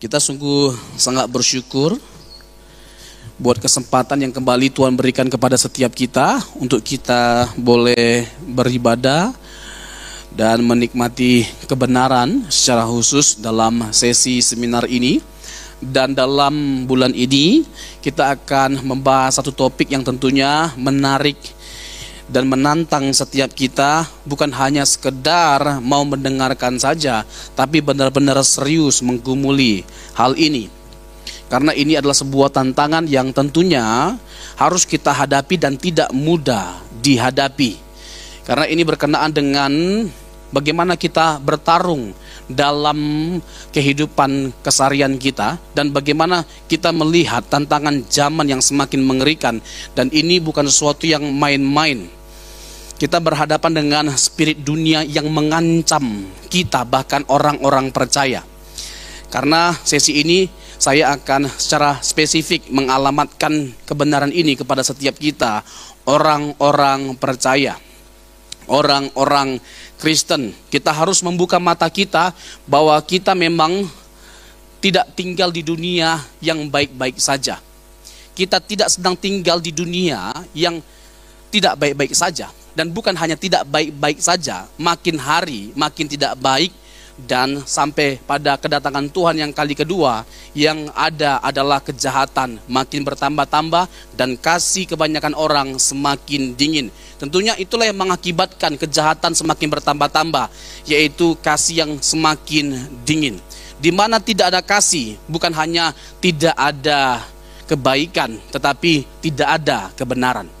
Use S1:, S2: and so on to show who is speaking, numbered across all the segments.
S1: Kita sungguh sangat bersyukur buat kesempatan yang kembali Tuhan berikan kepada setiap kita untuk kita boleh beribadah dan menikmati kebenaran secara khusus dalam sesi seminar ini. Dan dalam bulan ini kita akan membahas satu topik yang tentunya menarik dan menantang setiap kita, bukan hanya sekedar mau mendengarkan saja, tapi benar-benar serius menggumuli hal ini. Karena ini adalah sebuah tantangan yang tentunya harus kita hadapi dan tidak mudah dihadapi. Karena ini berkenaan dengan bagaimana kita bertarung dalam kehidupan keseharian kita dan bagaimana kita melihat tantangan zaman yang semakin mengerikan. Dan ini bukan sesuatu yang main-main. Kita berhadapan dengan spirit dunia yang mengancam kita, bahkan orang-orang percaya. Karena sesi ini saya akan secara spesifik mengalamatkan kebenaran ini kepada setiap kita, orang-orang percaya, orang-orang Kristen. Kita harus membuka mata kita bahwa kita memang tidak tinggal di dunia yang baik-baik saja. Kita tidak sedang tinggal di dunia yang tidak baik-baik saja. Dan bukan hanya tidak baik-baik saja, makin hari makin tidak baik. Dan sampai pada kedatangan Tuhan yang kali kedua, yang ada adalah kejahatan makin bertambah-tambah dan kasih kebanyakan orang semakin dingin. Tentunya itulah yang mengakibatkan kejahatan semakin bertambah-tambah, yaitu kasih yang semakin dingin. Di mana tidak ada kasih, bukan hanya tidak ada kebaikan, tetapi tidak ada kebenaran.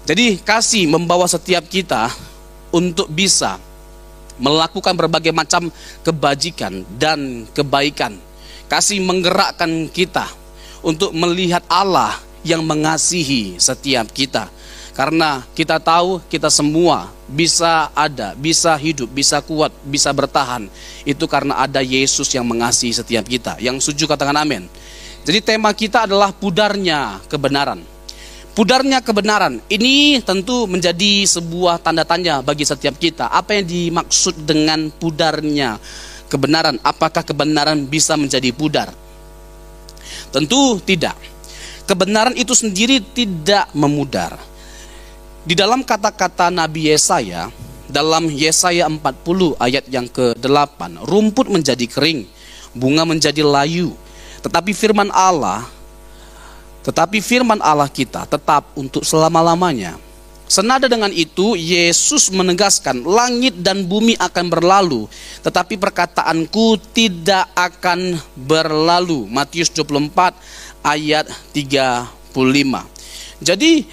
S1: Jadi kasih membawa setiap kita untuk bisa melakukan berbagai macam kebajikan dan kebaikan. Kasih menggerakkan kita untuk melihat Allah yang mengasihi setiap kita. Karena kita tahu kita semua bisa ada, bisa hidup, bisa kuat, bisa bertahan. Itu karena ada Yesus yang mengasihi setiap kita. Yang setuju katakan amin. Jadi tema kita adalah pudarnya kebenaran. Pudarnya kebenaran, ini tentu menjadi sebuah tanda tanya bagi setiap kita. Apa yang dimaksud dengan pudarnya kebenaran? Apakah kebenaran bisa menjadi pudar? Tentu tidak. Kebenaran itu sendiri tidak memudar. Di dalam kata-kata Nabi Yesaya, dalam Yesaya 40 ayat yang ke-8, rumput menjadi kering, bunga menjadi layu, tetapi firman Allah kita tetap untuk selama-lamanya. Senada dengan itu, Yesus menegaskan, langit dan bumi akan berlalu, tetapi perkataanku tidak akan berlalu. Matius 24 ayat 35. Jadi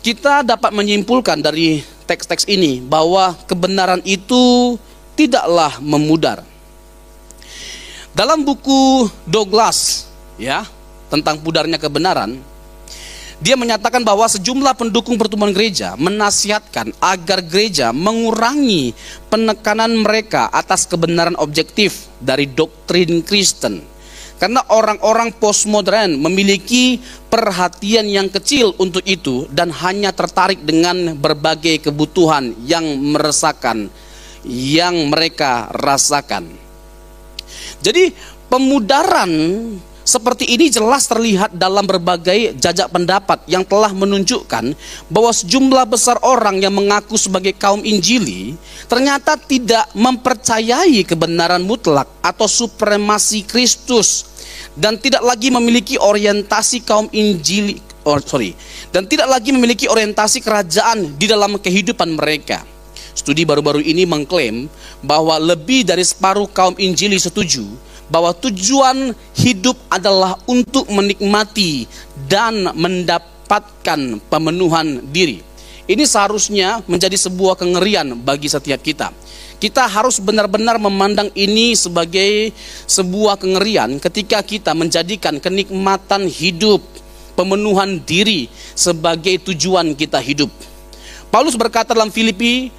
S1: kita dapat menyimpulkan dari teks-teks ini bahwa kebenaran itu tidaklah memudar. Dalam buku Douglas, tentang pudarnya kebenaran, dia menyatakan bahwa sejumlah pendukung pertumbuhan gereja menasihatkan agar gereja mengurangi penekanan mereka atas kebenaran objektif dari doktrin Kristen. Karena orang-orang postmodern memiliki perhatian yang kecil untuk itu dan hanya tertarik dengan berbagai kebutuhan yang meresahkan yang mereka rasakan. Jadi pemudaran seperti ini jelas terlihat dalam berbagai jajak pendapat yang telah menunjukkan bahwa sejumlah besar orang yang mengaku sebagai kaum Injili ternyata tidak mempercayai kebenaran mutlak atau supremasi Kristus dan tidak lagi memiliki orientasi dan tidak lagi memiliki orientasi kerajaan di dalam kehidupan mereka. Studi baru-baru ini mengklaim bahwa lebih dari separuh kaum Injili setuju bahwa tujuan hidup adalah untuk menikmati dan mendapatkan pemenuhan diri. Ini seharusnya menjadi sebuah kengerian bagi setiap kita. Kita harus benar-benar memandang ini sebagai sebuah kengerian ketika kita menjadikan kenikmatan hidup, pemenuhan diri sebagai tujuan kita hidup. Paulus berkata dalam Filipi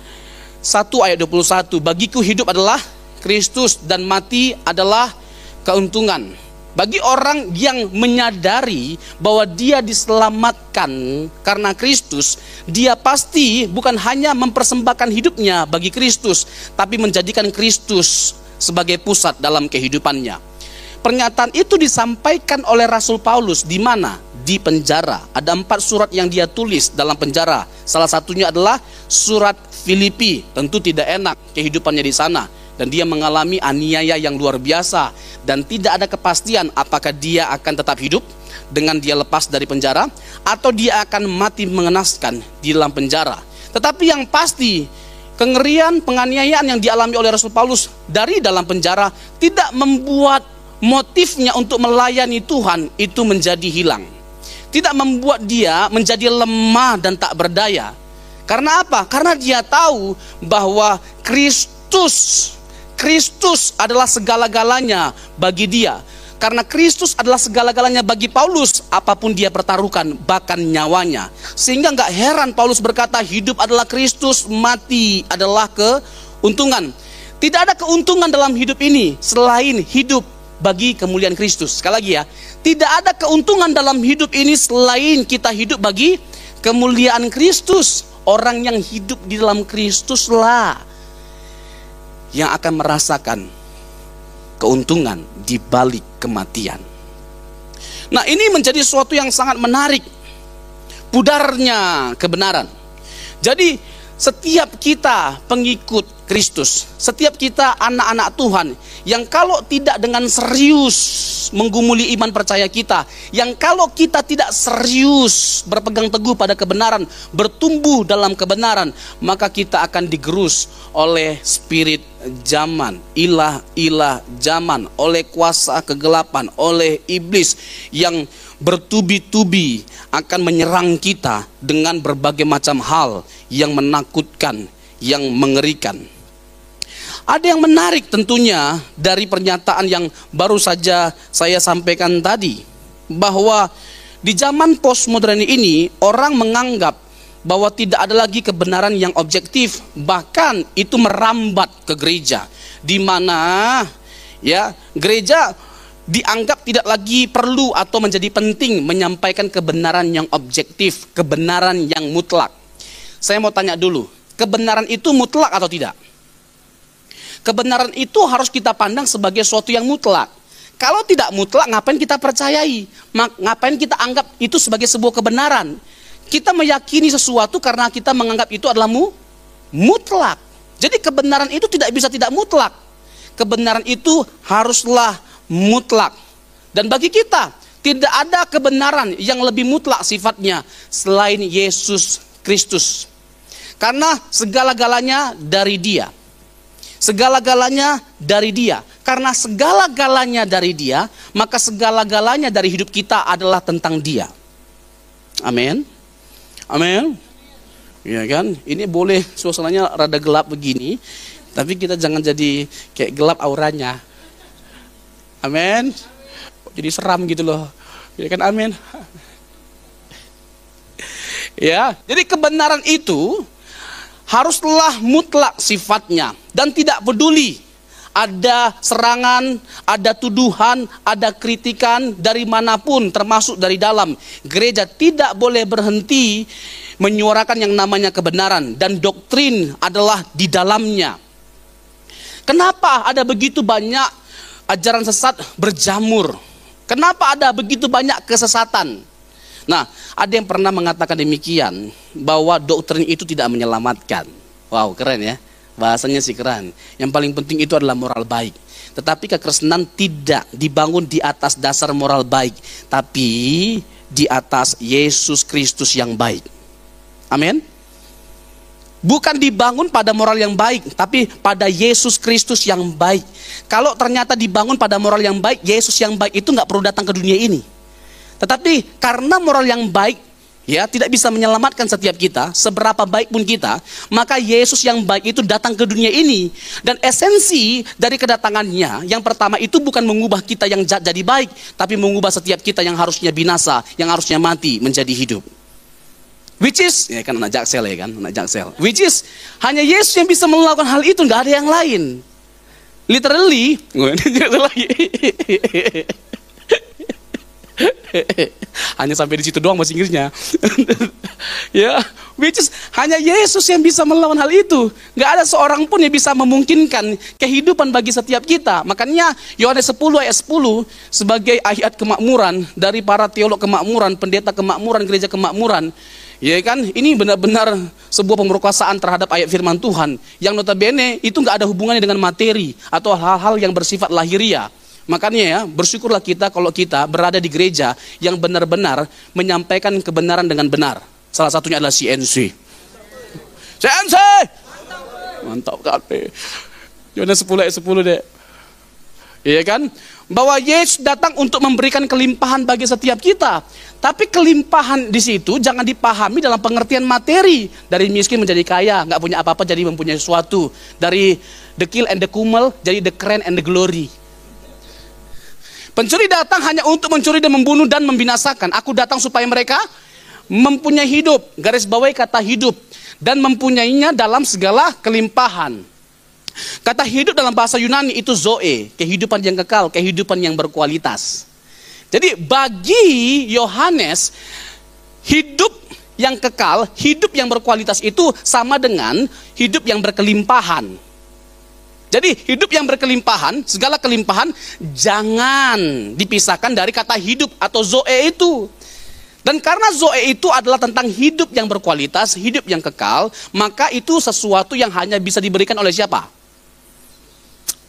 S1: 1 ayat 21, bagiku hidup adalah Kristus dan mati adalah keuntungan. Bagi orang yang menyadari bahwa dia diselamatkan karena Kristus, dia pasti bukan hanya mempersembahkan hidupnya bagi Kristus, tapi menjadikan Kristus sebagai pusat dalam kehidupannya. Pernyataan itu disampaikan oleh Rasul Paulus di mana? Di penjara. Ada 4 surat yang dia tulis dalam penjara. Salah satunya adalah surat Filipi. Tentu tidak enak kehidupannya di sana, dan dia mengalami aniaya yang luar biasa, dan tidak ada kepastian apakah dia akan tetap hidup dengan dia lepas dari penjara, atau dia akan mati mengenaskan di dalam penjara. Tetapi yang pasti, kengerian, penganiayaan yang dialami oleh Rasul Paulus dari dalam penjara tidak membuat motifnya untuk melayani Tuhan itu menjadi hilang. Tidak membuat dia menjadi lemah dan tak berdaya. Karena apa? Karena dia tahu bahwa Kristus adalah segala-galanya bagi dia. Karena Kristus adalah segala-galanya bagi Paulus, apapun dia pertaruhkan, bahkan nyawanya. Sehingga nggak heran Paulus berkata, hidup adalah Kristus, mati adalah keuntungan. Tidak ada keuntungan dalam hidup ini selain hidup bagi kemuliaan Kristus. Sekali lagi ya, tidak ada keuntungan dalam hidup ini selain kita hidup bagi kemuliaan Kristus. Orang yang hidup di dalam Kristuslah yang akan merasakan keuntungan di balik kematian. Nah, ini menjadi sesuatu yang sangat menarik, pudarnya kebenaran. Jadi setiap kita pengikut Kristus, setiap kita anak-anak Tuhan, yang kalau tidak dengan serius menggumuli iman percaya kita, yang kalau kita tidak serius berpegang teguh pada kebenaran, bertumbuh dalam kebenaran, maka kita akan digerus oleh spirit zaman, ilah zaman, oleh kuasa kegelapan, oleh iblis yang bertubi-tubi akan menyerang kita dengan berbagai macam hal yang menakutkan, yang mengerikan. Ada yang menarik tentunya dari pernyataan yang baru saja saya sampaikan tadi, bahwa di zaman postmodern ini orang menganggap bahwa tidak ada lagi kebenaran yang objektif, bahkan itu merambat ke gereja, di mana ya gereja dianggap tidak lagi perlu atau menjadi penting menyampaikan kebenaran yang objektif, kebenaran yang mutlak. Saya mau tanya dulu, kebenaran itu mutlak atau tidak? Kebenaran itu harus kita pandang sebagai sesuatu yang mutlak. Kalau tidak mutlak, ngapain kita percayai? Ngapain kita anggap itu sebagai sebuah kebenaran? Kita meyakini sesuatu karena kita menganggap itu adalah mutlak. Jadi kebenaran itu tidak bisa tidak mutlak. Kebenaran itu haruslah mutlak. Dan bagi kita, tidak ada kebenaran yang lebih mutlak sifatnya selain Yesus Kristus. Karena segala-galanya dari Dia. Segala-galanya dari Dia. Karena segala-galanya dari Dia, maka segala-galanya dari hidup kita adalah tentang Dia. Amin. Amin. Ya kan? Ini boleh suasananya rada gelap begini, tapi kita jangan jadi kayak gelap auranya. Amin. Jadi seram gitu loh. Ya kan? Amin. Ya, jadi kebenaran itu haruslah mutlak sifatnya, dan tidak peduli ada serangan, ada tuduhan, ada kritikan dari manapun, termasuk dari dalam. Gereja tidak boleh berhenti menyuarakan yang namanya kebenaran, dan doktrin adalah di dalamnya. Kenapa ada begitu banyak ajaran sesat berjamur? Kenapa ada begitu banyak kesesatan? Nah, ada yang pernah mengatakan demikian, bahwa doktrin itu tidak menyelamatkan. Wow, keren ya. Bahasanya sih keren. Yang paling penting itu adalah moral baik. Tetapi kekristenan tidak dibangun di atas dasar moral baik, tapi di atas Yesus Kristus yang baik. Amin. Bukan dibangun pada moral yang baik, tapi pada Yesus Kristus yang baik. Kalau ternyata dibangun pada moral yang baik, Yesus yang baik itu nggak perlu datang ke dunia ini. Tetapi karena moral yang baik ya tidak bisa menyelamatkan setiap kita, seberapa baik pun kita, maka Yesus yang baik itu datang ke dunia ini. Dan esensi dari kedatangannya, yang pertama itu bukan mengubah kita yang jahat jadi baik, tapi mengubah setiap kita yang harusnya binasa, yang harusnya mati menjadi hidup. Which is, ya kan anak Jaksel ya kan, anak Jaksel. Which is, hanya Yesus yang bisa melakukan hal itu, nggak ada yang lain. Literally, Hanya sampai di situ doang bahasa Inggrisnya. Ya, which is hanya Yesus yang bisa melawan hal itu. Nggak ada seorang pun yang bisa memungkinkan kehidupan bagi setiap kita. Makanya Yohanes 10 ayat 10 sebagai ayat kemakmuran dari para teolog kemakmuran, pendeta kemakmuran, gereja kemakmuran. Ya kan, ini benar-benar sebuah pemerkosaan terhadap ayat firman Tuhan yang notabene itu nggak ada hubungannya dengan materi atau hal-hal yang bersifat lahiriah. Makanya ya, bersyukurlah kita kalau kita berada di gereja yang benar-benar menyampaikan kebenaran dengan benar. Salah satunya adalah CNC. CNC! Mantap kan? Yohanes 10 ayat 10 deh. Iya kan? Bahwa Yesus datang untuk memberikan kelimpahan bagi setiap kita. Tapi kelimpahan di situ jangan dipahami dalam pengertian materi. Dari miskin menjadi kaya, nggak punya apa-apa jadi mempunyai sesuatu. Dari the kill and the kumel jadi the crown and the glory. Pencuri datang hanya untuk mencuri dan membunuh dan membinasakan. Aku datang supaya mereka mempunyai hidup. Garis bawahi kata hidup. Dan mempunyainya dalam segala kelimpahan. Kata hidup dalam bahasa Yunani itu zoe. Kehidupan yang kekal, kehidupan yang berkualitas. Jadi bagi Yohanes, hidup yang kekal, hidup yang berkualitas itu sama dengan hidup yang berkelimpahan. Jadi hidup yang berkelimpahan, segala kelimpahan jangan dipisahkan dari kata hidup atau zoe itu. Dan karena zoe itu adalah tentang hidup yang berkualitas, hidup yang kekal, maka itu sesuatu yang hanya bisa diberikan oleh siapa?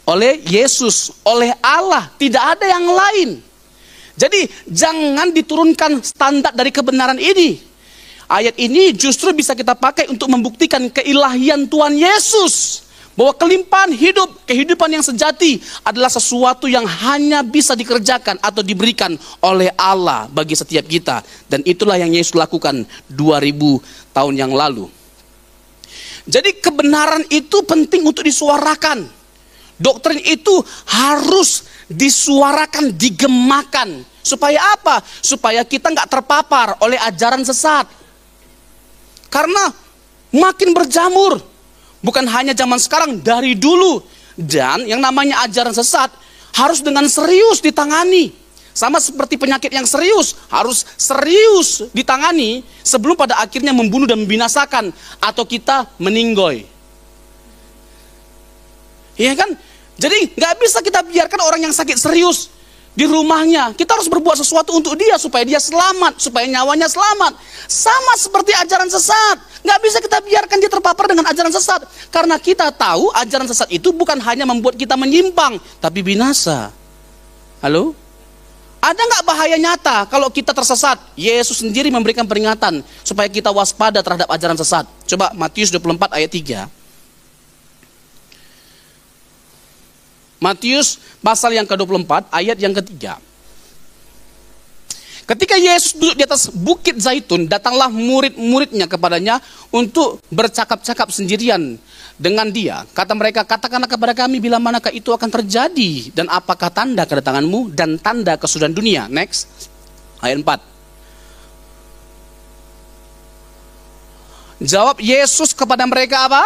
S1: Oleh Yesus, oleh Allah, tidak ada yang lain. Jadi jangan diturunkan standar dari kebenaran ini. Ayat ini justru bisa kita pakai untuk membuktikan keilahian Tuhan Yesus. Bahwa kelimpahan hidup, kehidupan yang sejati adalah sesuatu yang hanya bisa dikerjakan atau diberikan oleh Allah bagi setiap kita. Dan itulah yang Yesus lakukan 2000 tahun yang lalu. Jadi kebenaran itu penting untuk disuarakan. Doktrin itu harus disuarakan, digemakan. Supaya apa? Supaya kita nggak terpapar oleh ajaran sesat. Karena makin berjamur. Bukan hanya zaman sekarang, dari dulu. Dan yang namanya ajaran sesat harus dengan serius ditangani. Sama seperti penyakit yang serius, harus serius ditangani sebelum pada akhirnya membunuh dan membinasakan. Atau kita meninggoy. Iya kan? Jadi nggak bisa kita biarkan orang yang sakit serius di rumahnya. Kita harus berbuat sesuatu untuk dia supaya dia selamat, supaya nyawanya selamat. Sama seperti ajaran sesat. Nggak bisa kita biarkan dia terpapar dengan ajaran sesat. Karena kita tahu ajaran sesat itu bukan hanya membuat kita menyimpang, tapi binasa. Halo? Ada nggak bahaya nyata kalau kita tersesat? Yesus sendiri memberikan peringatan supaya kita waspada terhadap ajaran sesat. Coba Matius 24 ayat 3. Matius pasal yang ke-24 ayat yang ketiga. Ketika Yesus duduk di atas bukit Zaitun, datanglah murid-muridnya kepadanya untuk bercakap-cakap sendirian dengan dia. Kata mereka, katakanlah kepada kami bila manakah itu akan terjadi dan apakah tanda kedatanganmu dan tanda kesudahan dunia. Next, ayat 4. Jawab Yesus kepada mereka apa?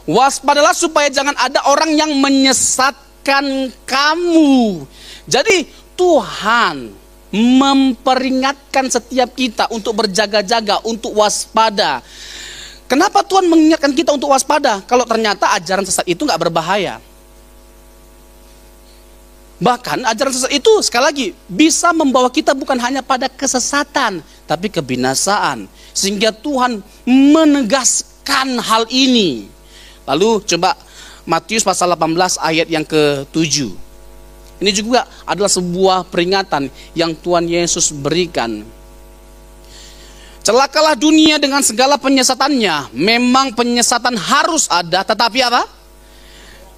S1: Waspadalah supaya jangan ada orang yang menyesatkan kamu. Jadi Tuhan memperingatkan setiap kita untuk berjaga-jaga, untuk waspada. Kenapa Tuhan mengingatkan kita untuk waspada? Kalau ternyata ajaran sesat itu nggak berbahaya. Bahkan ajaran sesat itu sekali lagi bisa membawa kita bukan hanya pada kesesatan, tapi kebinasaan. Sehingga Tuhan menegaskan hal ini. Lalu coba Matius pasal 18 ayat yang ke-7. Ini juga adalah sebuah peringatan yang Tuhan Yesus berikan. Celakalah dunia dengan segala penyesatannya. Memang penyesatan harus ada, tetapi apa?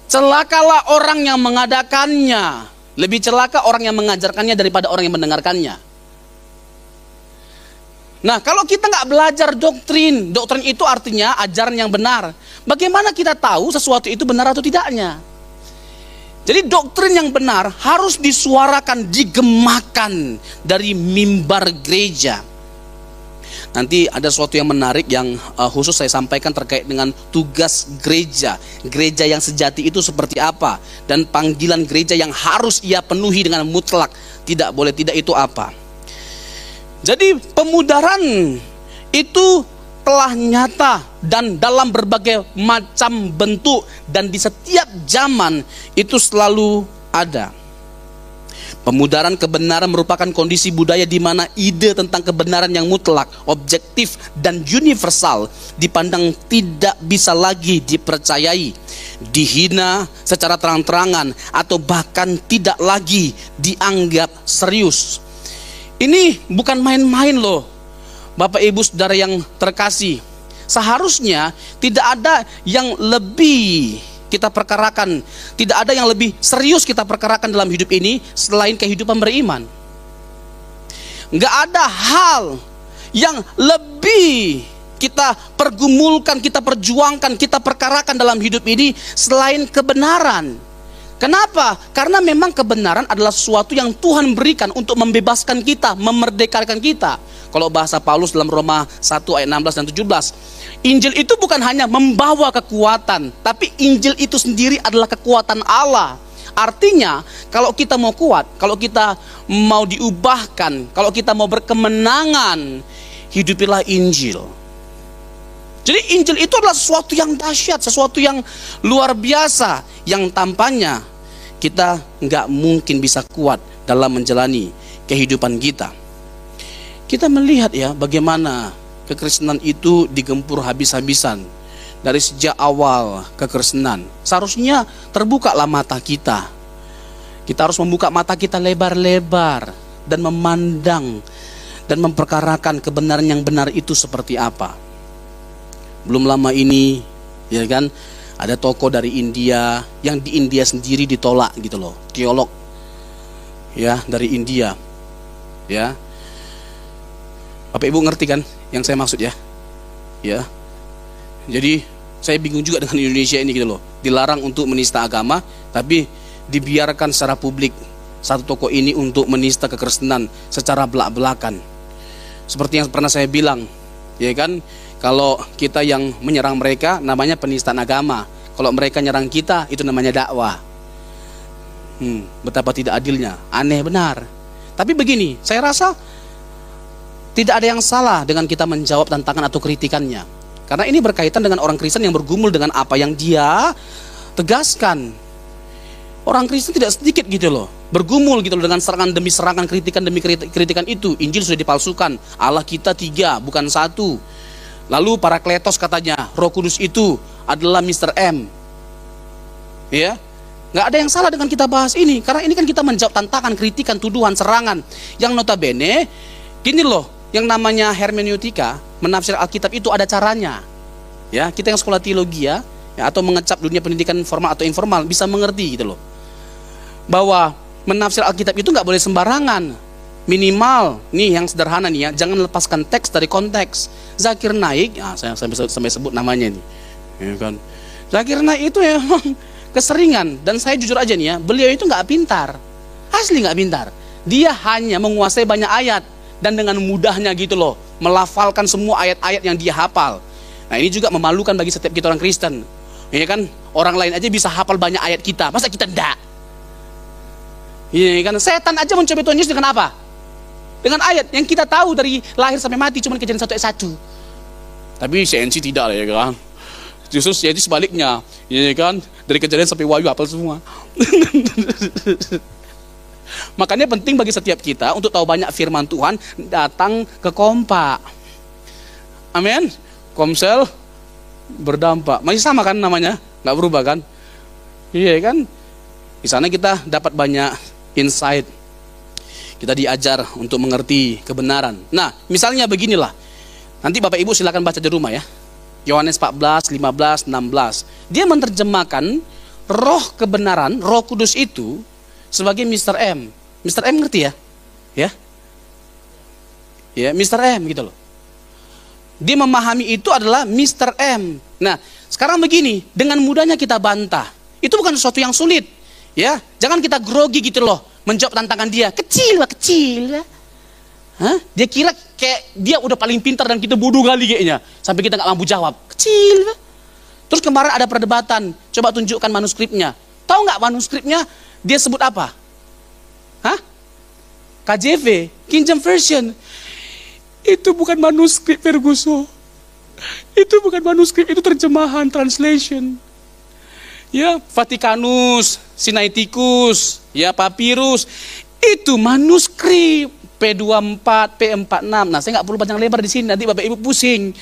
S1: Celakalah orang yang mengadakannya. Lebih celaka orang yang mengajarkannya daripada orang yang mendengarkannya. Nah, kalau kita nggak belajar doktrin, doktrin itu artinya ajaran yang benar. Bagaimana kita tahu sesuatu itu benar atau tidaknya? Jadi doktrin yang benar harus disuarakan, digemakan dari mimbar gereja. Nanti ada sesuatu yang menarik yang khusus saya sampaikan terkait dengan tugas gereja. Gereja yang sejati itu seperti apa, dan panggilan gereja yang harus ia penuhi dengan mutlak, tidak boleh tidak itu apa. Jadi pemudaran itu telah nyata dan dalam berbagai macam bentuk, dan di setiap zaman itu selalu ada. Pemudaran kebenaran merupakan kondisi budaya di mana ide tentang kebenaran yang mutlak, objektif, dan universal dipandang tidak bisa lagi dipercayai, dihina secara terang-terangan, atau bahkan tidak lagi dianggap serius. Ini bukan main-main loh, Bapak Ibu Saudara yang terkasih. Seharusnya tidak ada yang lebih kita perkarakan, tidak ada yang lebih serius kita perkarakan dalam hidup ini selain kehidupan beriman. Nggak ada hal yang lebih kita pergumulkan, kita perjuangkan, kita perkarakan dalam hidup ini selain kebenaran. Kenapa? Karena memang kebenaran adalah sesuatu yang Tuhan berikan untuk membebaskan kita, memerdekakan kita. Kalau bahasa Paulus dalam Roma 1 ayat 16 dan 17, Injil itu bukan hanya membawa kekuatan, tapi Injil itu sendiri adalah kekuatan Allah. Artinya, kalau kita mau kuat, kalau kita mau diubahkan, kalau kita mau berkemenangan, hidupilah Injil. Jadi Injil itu adalah sesuatu yang dahsyat, sesuatu yang luar biasa, yang tampaknya kita nggak mungkin bisa kuat dalam menjalani kehidupan kita. Kita melihat ya bagaimana kekristenan itu digempur habis-habisan dari sejak awal kekristenan. Seharusnya terbukalah mata kita. Kita harus membuka mata kita lebar-lebar dan memandang dan memperkarakan kebenaran yang benar itu seperti apa. Belum lama ini, ya kan, ada tokoh dari India yang di India sendiri ditolak gitu loh, teolog, ya dari India, ya. Bapak Ibu ngerti kan yang saya maksud ya, ya. Jadi saya bingung juga dengan Indonesia ini gitu loh, dilarang untuk menista agama, tapi dibiarkan secara publik satu tokoh ini untuk menista kekristenan secara belak-belakan. Seperti yang pernah saya bilang, ya kan. Kalau kita yang menyerang mereka namanya penistaan agama. Kalau mereka nyerang kita itu namanya dakwah. Betapa tidak adilnya, aneh benar. Tapi begini, saya rasa tidak ada yang salah dengan kita menjawab tantangan atau kritikannya. Karena ini berkaitan dengan orang Kristen yang bergumul dengan apa yang dia tegaskan. Orang Kristen tidak sedikit gitu loh, bergumul gitu loh dengan serangan demi serangan, kritikan demi kritikan itu. Injil sudah dipalsukan, Allah kita 3 bukan 1. Lalu Parakletos katanya Roh Kudus itu adalah Mr. M. Ya, nggak ada yang salah dengan kita bahas ini, karena ini kan kita menjawab tantangan, kritikan, tuduhan, serangan. Yang notabene gini loh, yang namanya hermeneutika, menafsir Alkitab itu ada caranya. Ya, kita yang sekolah teologi ya, atau mengecap dunia pendidikan formal atau informal bisa mengerti gitu loh, bahwa menafsir Alkitab itu nggak boleh sembarangan. Minimal nih yang sederhana nih ya, jangan lepaskan teks dari konteks. Zakir Naik, saya sampai sebut namanya nih, ya kan. Zakir Naik itu ya keseringan, dan saya jujur aja nih ya, beliau itu nggak pintar, asli nggak pintar. Dia hanya menguasai banyak ayat dan dengan mudahnya gitu loh melafalkan semua ayat-ayat yang dia hafal. Nah ini juga memalukan bagi setiap kita orang Kristen, ya kan. Orang lain aja bisa hafal banyak ayat kita, masa kita enggak? Ya kan, setan aja mencoba Tuhan Yesus dengan apa? Dengan ayat yang kita tahu dari lahir sampai mati cuma Kejadian 1 ayat 1. Tapi CNC tidak lah ya kan. Justru jadi sebaliknya, ya kan, dari Kejadian sampai Wahyu hafal semua. Makanya penting bagi setiap kita untuk tahu banyak firman Tuhan, datang ke Kompa. Amin. Komsel berdampak. Masih sama kan namanya? Nggak berubah kan? Iya kan? Di sana kita dapat banyak insight. Kita diajar untuk mengerti kebenaran. Nah, misalnya beginilah. Nanti Bapak Ibu silakan baca di rumah ya. Yohanes 14, 15, 16. Dia menerjemahkan roh kebenaran, Roh Kudus itu sebagai Mr. M. Mr. M ngerti ya? Ya. Ya, Mr. M gitu loh. Dia memahami itu adalah Mr. M. Nah, sekarang begini, dengan mudahnya kita bantah. Itu bukan sesuatu yang sulit. Ya, jangan kita grogi gitu loh menjawab tantangan dia. Kecil ya. Hah? Dia kira kayak dia udah paling pintar dan kita bodoh kali kayaknya. Sampai kita nggak mampu jawab. Kecil. Terus kemarin ada perdebatan. Coba tunjukkan manuskripnya. Tahu nggak manuskripnya dia sebut apa? Hah? KJV, King James Version. Itu bukan manuskrip, Ferguson. Itu bukan manuskrip, itu terjemahan, translation. Ya, Vatikanus, Sinaiticus, ya, Papyrus. Itu manuskrip P24, P46. Nah, saya nggak perlu panjang lebar di sini, nanti Bapak Ibu pusing.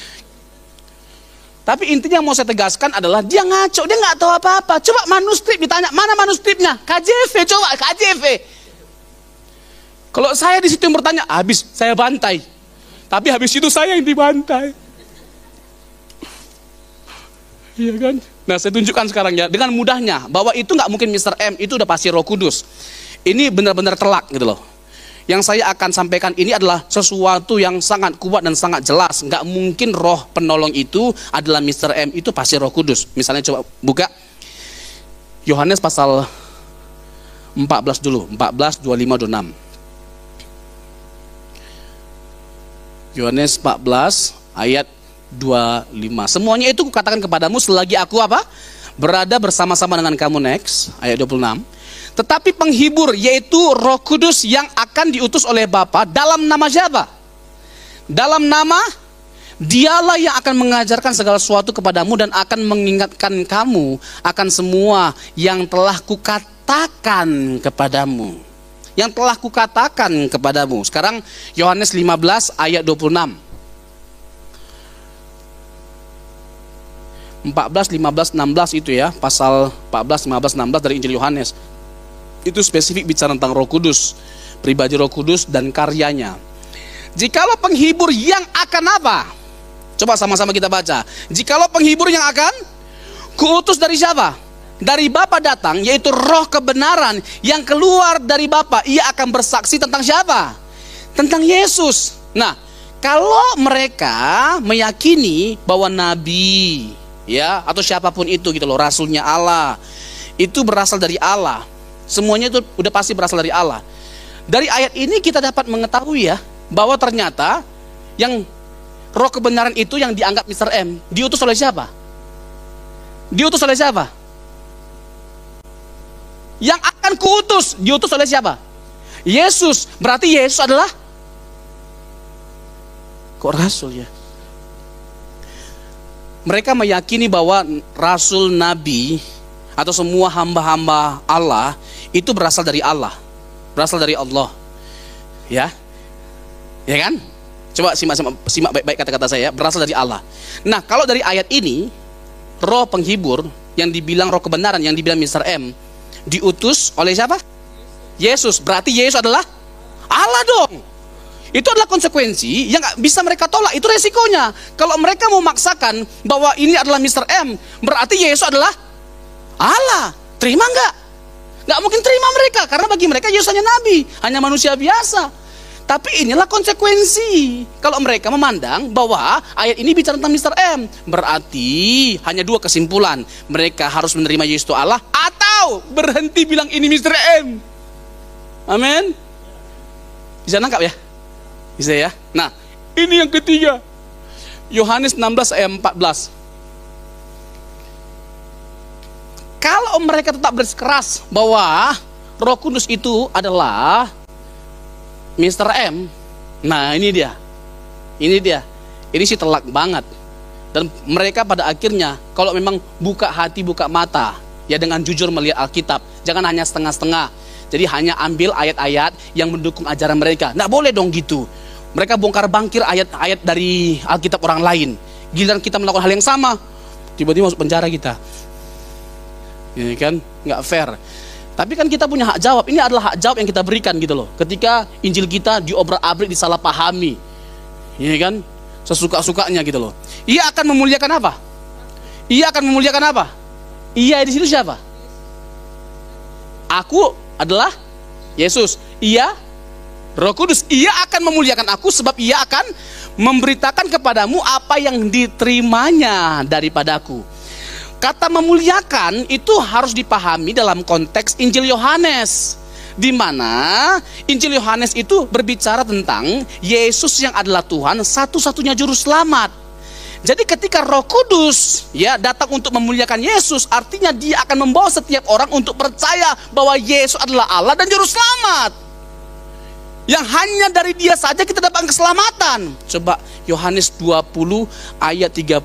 S1: Tapi intinya yang mau saya tegaskan adalah dia ngaco, dia nggak tahu apa-apa. Coba manuskrip ditanya, mana manuskripnya? KJV, coba KJV. Kalau saya di situ yang bertanya, habis saya bantai. Tapi habis itu saya yang dibantai. Iya kan? Nah, saya tunjukkan sekarang ya, dengan mudahnya bahwa itu nggak mungkin Mr. M, itu udah pasti Roh Kudus. Ini benar-benar telak gitu loh. Yang saya akan sampaikan ini adalah sesuatu yang sangat kuat dan sangat jelas. Nggak mungkin roh penolong itu adalah Mr. M, itu pasti Roh Kudus. Misalnya coba buka Yohanes pasal 14 dulu, 14, 25, 26. Yohanes 14 ayat 25. Semuanya itu kukatakan kepadamu selagi aku apa? Berada bersama-sama dengan kamu. Next, ayat 26. Tetapi penghibur, yaitu Roh Kudus yang akan diutus oleh Bapa dalam nama siapa? Dalam nama Dialah yang akan mengajarkan segala sesuatu kepadamu dan akan mengingatkan kamu akan semua yang telah kukatakan kepadamu. Yang telah kukatakan kepadamu. Sekarang Yohanes 15 ayat 26. 14, 15, 16 itu ya, pasal 14, 15, 16 dari Injil Yohanes. Itu spesifik bicara tentang Roh Kudus, pribadi Roh Kudus dan karyanya. Jikalau penghibur yang akan apa? Coba sama-sama kita baca. Jikalau penghibur yang akan kuutus dari siapa? Dari Bapa datang, yaitu Roh kebenaran yang keluar dari Bapa. Ia akan bersaksi tentang siapa? Tentang Yesus. Nah, kalau mereka meyakini bahwa nabi, ya, atau siapapun itu gitu loh, rasulnya Allah, itu berasal dari Allah. Semuanya itu udah pasti berasal dari Allah. Dari ayat ini kita dapat mengetahui ya, bahwa ternyata yang Roh kebenaran itu yang dianggap Mr. M, diutus oleh siapa? Diutus oleh siapa? Yang akan kuutus, diutus oleh siapa? Yesus. Berarti Yesus adalah kok rasul ya? Mereka meyakini bahwa rasul, nabi, atau semua hamba-hamba Allah itu berasal dari Allah, berasal dari Allah, ya, ya kan? Coba simak baik-baik kata-kata saya, berasal dari Allah. Nah, kalau dari ayat ini, Roh penghibur yang dibilang Roh kebenaran, yang dibilang Mr. M, diutus oleh siapa? Yesus. Berarti Yesus adalah Allah dong. Itu adalah konsekuensi yang gak bisa mereka tolak. Itu resikonya. Kalau mereka mau maksakan bahwa ini adalah Mr. M, berarti Yesus adalah Allah. Terima nggak? Nggak mungkin terima mereka, karena bagi mereka Yesus hanya nabi, hanya manusia biasa. Tapi inilah konsekuensi kalau mereka memandang bahwa ayat ini bicara tentang Mr. M. Berarti hanya dua kesimpulan. Mereka harus menerima Yesus itu Allah, atau berhenti bilang ini Mr. M. Amin. Bisa nangkap ya? Bisa ya? Nah, ini yang ketiga. Yohanes 16 ayat 14. Kalau mereka tetap bersikeras bahwa Roh Kudus itu adalah Mr. M, nah ini dia. Ini sih telak banget. Dan mereka pada akhirnya kalau memang buka hati, buka mata, ya dengan jujur melihat Alkitab, jangan hanya setengah-setengah. Jadi hanya ambil ayat-ayat yang mendukung ajaran mereka. Nggak boleh dong gitu. Mereka bongkar bangkir ayat-ayat dari Alkitab orang lain. Giliran kita melakukan hal yang sama, tiba-tiba masuk penjara kita. Ini kan nggak fair. Tapi kan kita punya hak jawab. Ini adalah hak jawab yang kita berikan gitu loh. Ketika Injil kita diobrak-abrik, disalahpahami, ini kan sesuka-sukanya gitu loh. Ia akan memuliakan apa? Ia akan memuliakan apa? Ia di situ siapa? Aku adalah Yesus. Ia Roh Kudus. Ia akan memuliakan aku sebab ia akan memberitakan kepadamu apa yang diterimanya daripadaku. Kata memuliakan itu harus dipahami dalam konteks Injil Yohanes. di mana Injil Yohanes itu berbicara tentang Yesus yang adalah Tuhan, satu-satunya juru selamat. Jadi ketika Roh Kudus ya datang untuk memuliakan Yesus, artinya dia akan membawa setiap orang untuk percaya bahwa Yesus adalah Allah dan juru selamat. Yang hanya dari dia saja kita dapat keselamatan. Coba Yohanes 20 ayat 30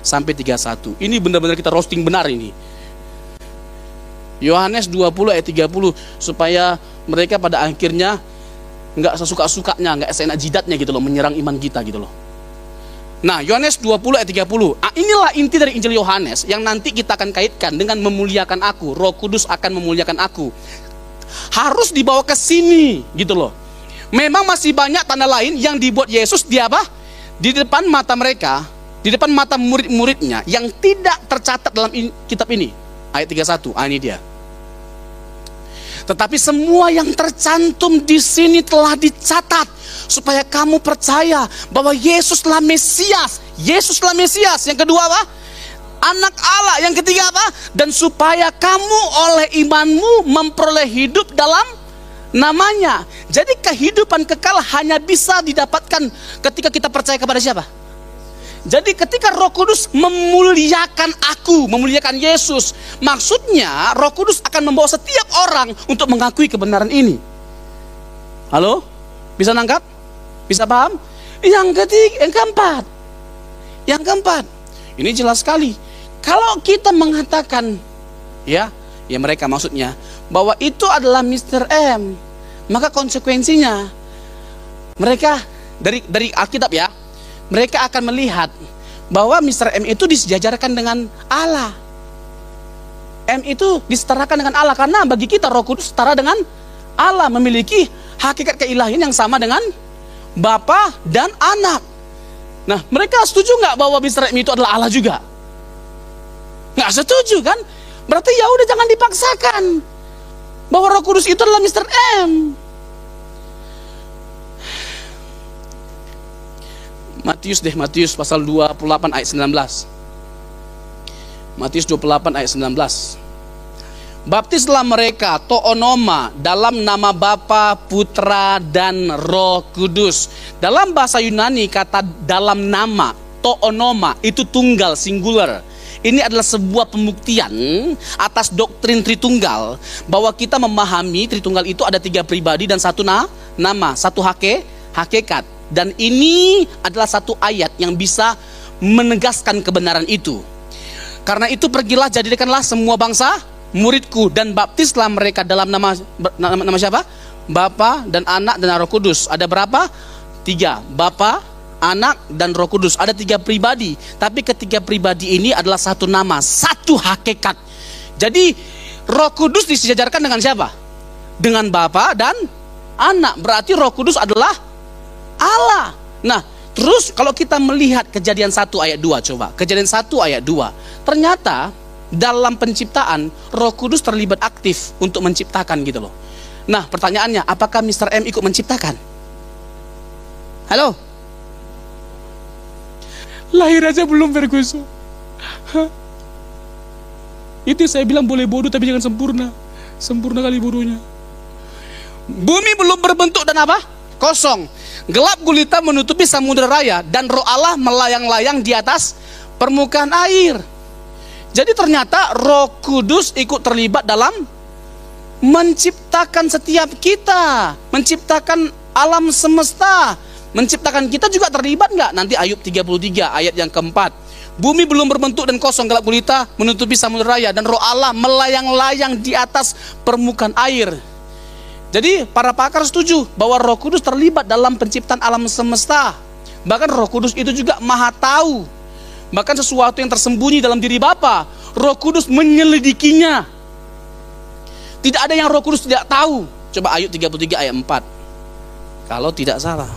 S1: sampai 31. Ini benar-benar kita roasting benar ini. Yohanes 20 ayat 30, supaya mereka pada akhirnya nggak sesuka-sukanya, nggak seenak jidatnya gitu loh, menyerang iman kita gitu loh. Nah, Yohanes 20 ayat 30. Inilah inti dari Injil Yohanes yang nanti kita akan kaitkan dengan memuliakan aku. Roh Kudus akan memuliakan aku. Harus dibawa ke sini gitu loh. Memang masih banyak tanda lain yang dibuat Yesus di apa? Di depan mata mereka, di depan mata murid-muridnya yang tidak tercatat dalam kitab ini. Ayat 31. Ini dia. Tetapi semua yang tercantum di sini telah dicatat supaya kamu percaya bahwa Yesuslah Mesias. Yesuslah Mesias. Yang kedua apa? Anak Allah. Yang ketiga apa? Dan supaya kamu oleh imanmu memperoleh hidup dalam namanya. Jadi kehidupan kekal hanya bisa didapatkan ketika kita percaya kepada siapa? Jadi ketika Roh Kudus memuliakan aku, memuliakan Yesus, maksudnya Roh Kudus akan membawa setiap orang untuk mengakui kebenaran ini. Halo? Bisa nangkap? Bisa paham? Yang ketiga, yang keempat, ini jelas sekali. Kalau kita mengatakan, ya mereka maksudnya, bahwa itu adalah Mr. M, maka konsekuensinya mereka dari Alkitab ya, mereka akan melihat bahwa Mr. M itu disejajarkan dengan Allah. M itu disetarakan dengan Allah, karena bagi kita Roh Kudus setara dengan Allah, memiliki hakikat keilahian yang sama dengan Bapa dan Anak. Nah, mereka setuju nggak bahwa Mr. M itu adalah Allah juga? Nggak setuju kan? Berarti ya udah, jangan dipaksakan bahwa Roh Kudus itu adalah Mr. M. Matius pasal 28 ayat 19. Matius 28 ayat 19. Baptislah mereka toonoma dalam nama Bapa, Putra dan Roh Kudus. Dalam bahasa Yunani kata dalam nama toonoma itu tunggal, singular. Ini adalah sebuah pembuktian atas doktrin Tritunggal, bahwa kita memahami Tritunggal itu ada 3 pribadi dan satu nama, satu hakikat. Dan ini adalah satu ayat yang bisa menegaskan kebenaran itu. Karena itu pergilah, jadikanlah semua bangsa muridku, dan baptislah mereka dalam nama siapa? Bapa dan Anak dan Roh Kudus. Ada berapa? 3. Bapa, Anak dan Roh Kudus. Ada 3 pribadi, tapi ketiga pribadi ini adalah satu nama, satu hakikat. Jadi Roh Kudus disejajarkan dengan siapa? Dengan Bapa dan Anak. Berarti Roh Kudus adalah Allah. Nah, terus kalau kita melihat Kejadian 1 ayat 2, coba. Kejadian 1 ayat 2. Ternyata dalam penciptaan Roh Kudus terlibat aktif untuk menciptakan gitu loh. Nah, pertanyaannya, apakah Mr. M ikut menciptakan? Halo? Lahir aja belum, Ferguson. Itu saya bilang boleh bodoh tapi jangan sempurna. Sempurna kali bodohnya. Bumi belum berbentuk dan apa? Kosong. Gelap gulita menutupi samudera raya, dan Roh Allah melayang-layang di atas permukaan air. Jadi ternyata Roh Kudus ikut terlibat dalam menciptakan setiap kita, menciptakan alam semesta, menciptakan kita juga terlibat nggak? Nanti Ayub 33 ayat yang keempat. Bumi belum berbentuk dan kosong, gelap gulita menutupi samudera raya, dan Roh Allah melayang-layang di atas permukaan air. Jadi para pakar setuju bahwa Roh Kudus terlibat dalam penciptaan alam semesta. Bahkan Roh Kudus itu juga maha tahu. Bahkan sesuatu yang tersembunyi dalam diri Bapa, Roh Kudus menyelidikinya. Tidak ada yang Roh Kudus tidak tahu. Coba Ayub 33 ayat 4. Kalau tidak salah.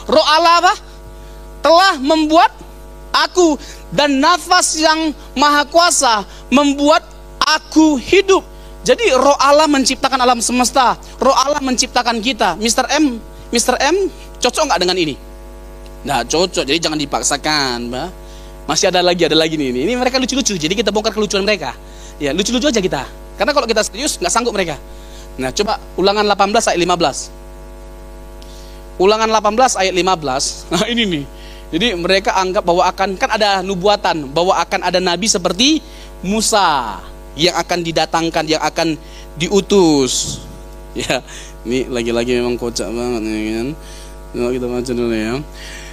S1: Roh Allah apa? Telah membuat aku, dan nafas yang maha kuasa membuat aku hidup. Jadi Roh Allah menciptakan alam semesta, Roh Allah menciptakan kita. Mr. M cocok nggak dengan ini? Nggak cocok, jadi jangan dipaksakan, Mbak. Masih ada lagi nih. Ini mereka lucu-lucu, jadi kita bongkar kelucuan mereka. Ya, lucu-lucu aja kita. Karena kalau kita serius, nggak sanggup mereka. Nah, coba Ulangan 18 ayat 15. Ulangan 18 ayat 15. Nah, ini nih. Jadi mereka anggap bahwa kan ada nubuatan, bahwa akan ada nabi seperti Musa yang akan didatangkan, yang akan diutus. Ya, ini lagi-lagi memang kocak banget nih kan. Coba kita baca dulu ya.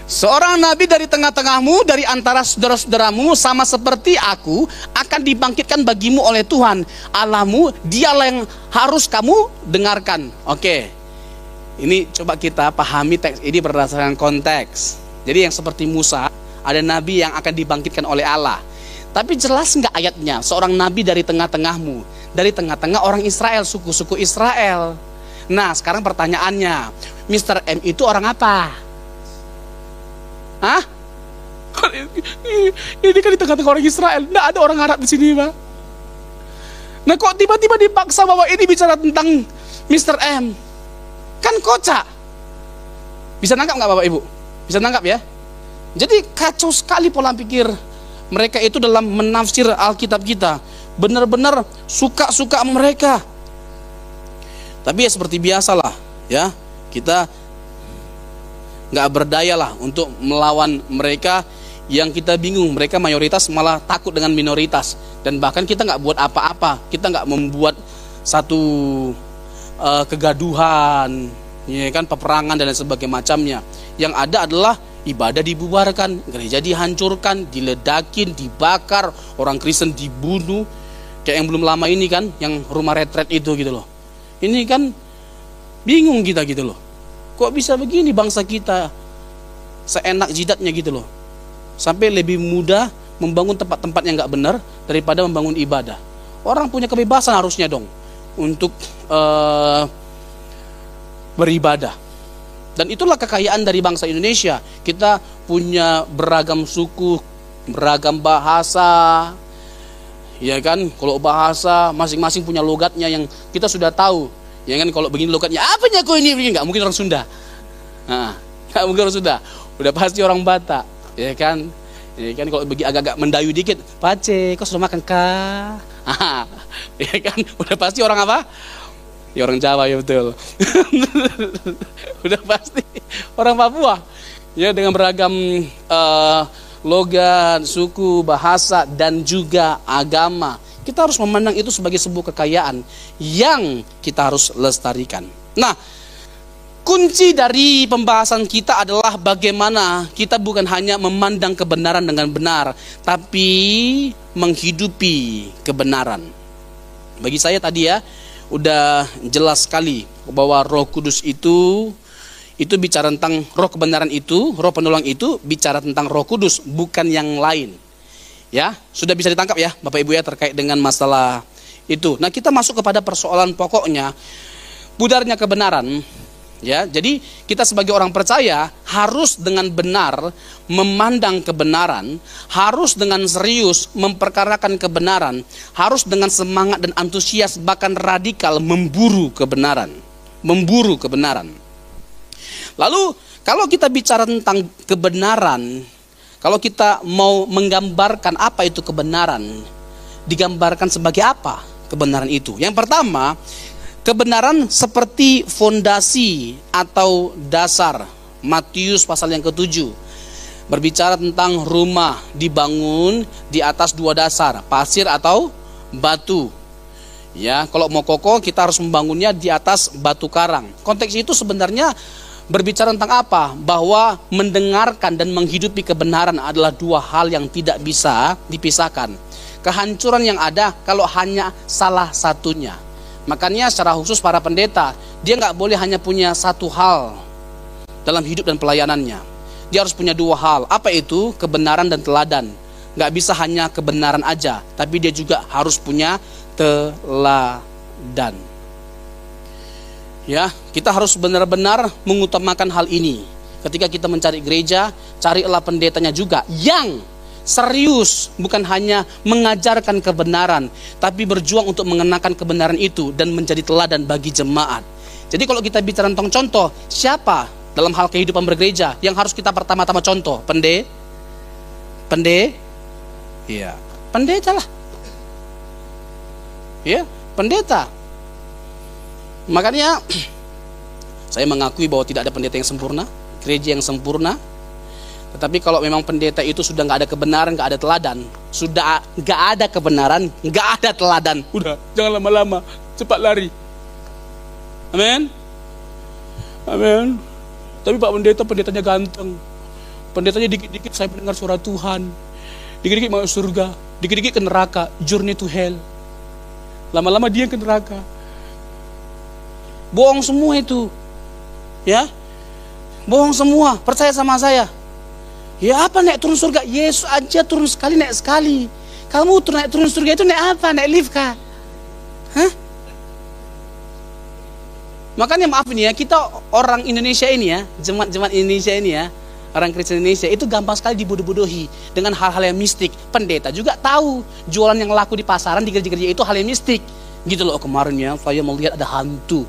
S1: Seorang nabi dari tengah-tengahmu, dari antara saudara-saudaramu, sama seperti aku, akan dibangkitkan bagimu oleh Tuhan Allahmu. Dialah yang harus kamu dengarkan. Oke, ini coba kita pahami teks ini berdasarkan konteks. Jadi yang seperti Musa, ada nabi yang akan dibangkitkan oleh Allah. Tapi jelas nggak ayatnya, seorang nabi dari tengah-tengahmu, dari tengah-tengah orang Israel, suku-suku Israel. Nah, sekarang pertanyaannya, Mr. M itu orang apa? Hah? Ini kan di tengah-tengah orang Israel, nggak ada orang Arab di sini, Pak. Nah, kok tiba-tiba dipaksa bahwa ini bicara tentang Mr. M? Kan kocak. Bisa nangkap nggak Bapak Ibu? Bisa nangkap ya? Jadi kacau sekali pola pikir mereka itu dalam menafsir Alkitab kita. Benar-benar suka-suka mereka. Tapi ya seperti biasalah ya, kita nggak berdaya lah untuk melawan mereka yang kita bingung. Mereka mayoritas malah takut dengan minoritas. Dan bahkan kita nggak buat apa-apa. Kita nggak membuat satu kegaduhan, ya kan, peperangan dan sebagainya macamnya. Yang ada adalah ibadah dibubarkan, gereja dihancurkan, diledakin, dibakar, orang Kristen dibunuh. Kayak yang belum lama ini kan, yang rumah retret itu gitu loh. Ini kan bingung kita gitu loh. Kok bisa begini bangsa kita seenak jidatnya gitu loh. Sampai lebih mudah membangun tempat-tempat yang nggak benar daripada membangun ibadah. Orang punya kebebasan harusnya dong untuk beribadah. Dan itulah kekayaan dari bangsa Indonesia. Kita punya beragam suku, beragam bahasa. Ya kan, kalau bahasa masing-masing punya logatnya yang kita sudah tahu. Ya kan, kalau begini logatnya, apanya kok ini? Nggak mungkin orang Sunda. Nah, nggak mungkin orang Sunda. Udah pasti orang Batak. Ya kan, kalau bagi agak-agak mendayu dikit, Pace, kau sudah makan kah? Ya kan, udah pasti orang apa? Ya orang Jawa, ya betul. Udah pasti orang Papua. Ya, dengan beragam logat, suku, bahasa, dan juga agama. Kita harus memandang itu sebagai sebuah kekayaan yang kita harus lestarikan. Nah, kunci dari pembahasan kita adalah bagaimana kita bukan hanya memandang kebenaran dengan benar, tapi menghidupi kebenaran. Bagi saya tadi ya, udah jelas sekali bahwa Roh Kudus itu bicara tentang roh kebenaran itu, roh penolong itu bicara tentang Roh Kudus, bukan yang lain. Ya, sudah bisa ditangkap ya Bapak Ibu ya terkait dengan masalah itu. Nah, kita masuk kepada persoalan pokoknya, budarnya kebenaran. Ya, jadi kita sebagai orang percaya harus dengan benar memandang kebenaran, harus dengan serius memperkarakan kebenaran, harus dengan semangat dan antusias bahkan radikal memburu kebenaran, memburu kebenaran. Lalu kalau kita bicara tentang kebenaran, kalau kita mau menggambarkan apa itu kebenaran, digambarkan sebagai apa kebenaran itu? Yang pertama, kebenaran seperti fondasi atau dasar. Matius pasal yang ke-7 berbicara tentang rumah dibangun di atas dua dasar, pasir atau batu. Ya, kalau mau kokoh kita harus membangunnya di atas batu karang. Konteks itu sebenarnya berbicara tentang apa? Bahwa mendengarkan dan menghidupi kebenaran adalah dua hal yang tidak bisa dipisahkan. Kehancuran yang ada kalau hanya salah satunya. Makanya secara khusus para pendeta, dia nggak boleh hanya punya satu hal dalam hidup dan pelayanannya. Dia harus punya dua hal. Apa itu? Kebenaran dan teladan. Nggak bisa hanya kebenaran aja, tapi dia juga harus punya teladan. Ya, kita harus benar-benar mengutamakan hal ini. Ketika kita mencari gereja, carilah pendetanya juga yang serius, bukan hanya mengajarkan kebenaran, tapi berjuang untuk mengenakan kebenaran itu dan menjadi teladan bagi jemaat. Jadi kalau kita bicara tentang contoh, siapa dalam hal kehidupan bergereja yang harus kita pertama-tama contoh? Iya, pendeta lah. Ya, pendeta. Makanya saya mengakui bahwa tidak ada pendeta yang sempurna, gereja yang sempurna. Tetapi kalau memang pendeta itu sudah nggak ada kebenaran, nggak ada teladan, sudah nggak ada kebenaran, nggak ada teladan, udah jangan lama-lama, cepat lari. Amin. Amin. Tapi Pak Pendeta, pendetanya ganteng. Pendetanya dikit-dikit saya mendengar suara Tuhan. Dikit-dikit masuk surga, dikit-dikit ke neraka, journey to hell. Lama-lama dia ke neraka. Bohong semua itu. Ya. Bohong semua, percaya sama saya. Ya apa naik turun surga? Yesus aja turun sekali, naik sekali. Kamu naik turun surga itu naik apa? Naik lift kah? Hah? Makanya maaf ini ya, kita orang Indonesia ini ya, jemaat Indonesia ini ya, orang Kristen Indonesia itu gampang sekali dibodoh-bodohi dengan hal-hal yang mistik. Pendeta juga tahu jualan yang laku di pasaran, di gereja-gereja itu hal yang mistik. Gitu loh, kemarin ya saya melihat ada hantu.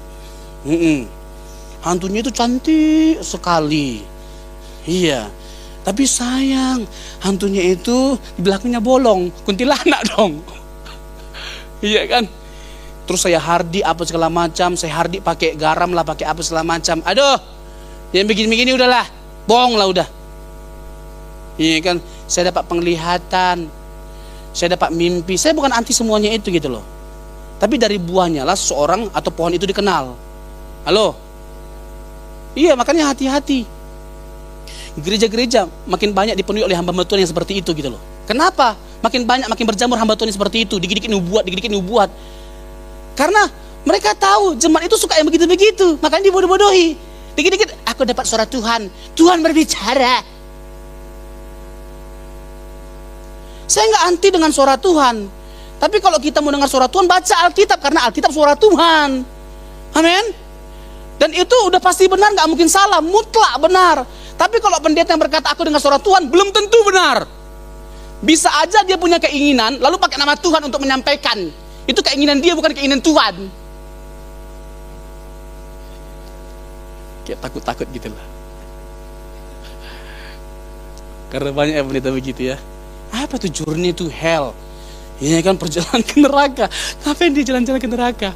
S1: Hantunya itu cantik sekali. Iya. Tapi sayang, hantunya itu di belakangnya bolong, kuntilanak dong. Iya kan? Terus saya hardik apa segala macam, saya hardik pakai garam lah, pakai apa segala macam. Aduh, yang begini-begini udahlah, bohong lah udah. Iya kan, saya dapat penglihatan, saya dapat mimpi. Saya bukan anti semuanya itu gitu loh. Tapi dari buahnya lah seseorang atau pohon itu dikenal. Halo? Iya, makanya hati-hati. Gereja-gereja makin banyak dipenuhi oleh hamba Tuhan yang seperti itu gitu loh. Kenapa? Makin banyak, makin berjamur hamba Tuhan yang seperti itu. Dikit-dikit nubuat. Karena mereka tahu jemaat itu suka yang begitu-begitu, makanya dibodoh-bodohi. Dikit-dikit aku dapat suara Tuhan, Tuhan berbicara. Saya nggak anti dengan suara Tuhan, tapi kalau kita mau dengar suara Tuhan, baca Alkitab, karena Alkitab suara Tuhan. Amin. Dan itu udah pasti benar, nggak mungkin salah, mutlak benar. Tapi kalau pendeta yang berkata aku dengar suara Tuhan, belum tentu benar. Bisa aja dia punya keinginan, lalu pakai nama Tuhan untuk menyampaikan. Itu keinginan dia, bukan keinginan Tuhan. Kayak takut-takut gitu lah. Karena banyak yang pendeta begitu ya. Apa tuh journey to hell? Ini kan perjalanan ke neraka. Ngapain dia jalan-jalan ke neraka?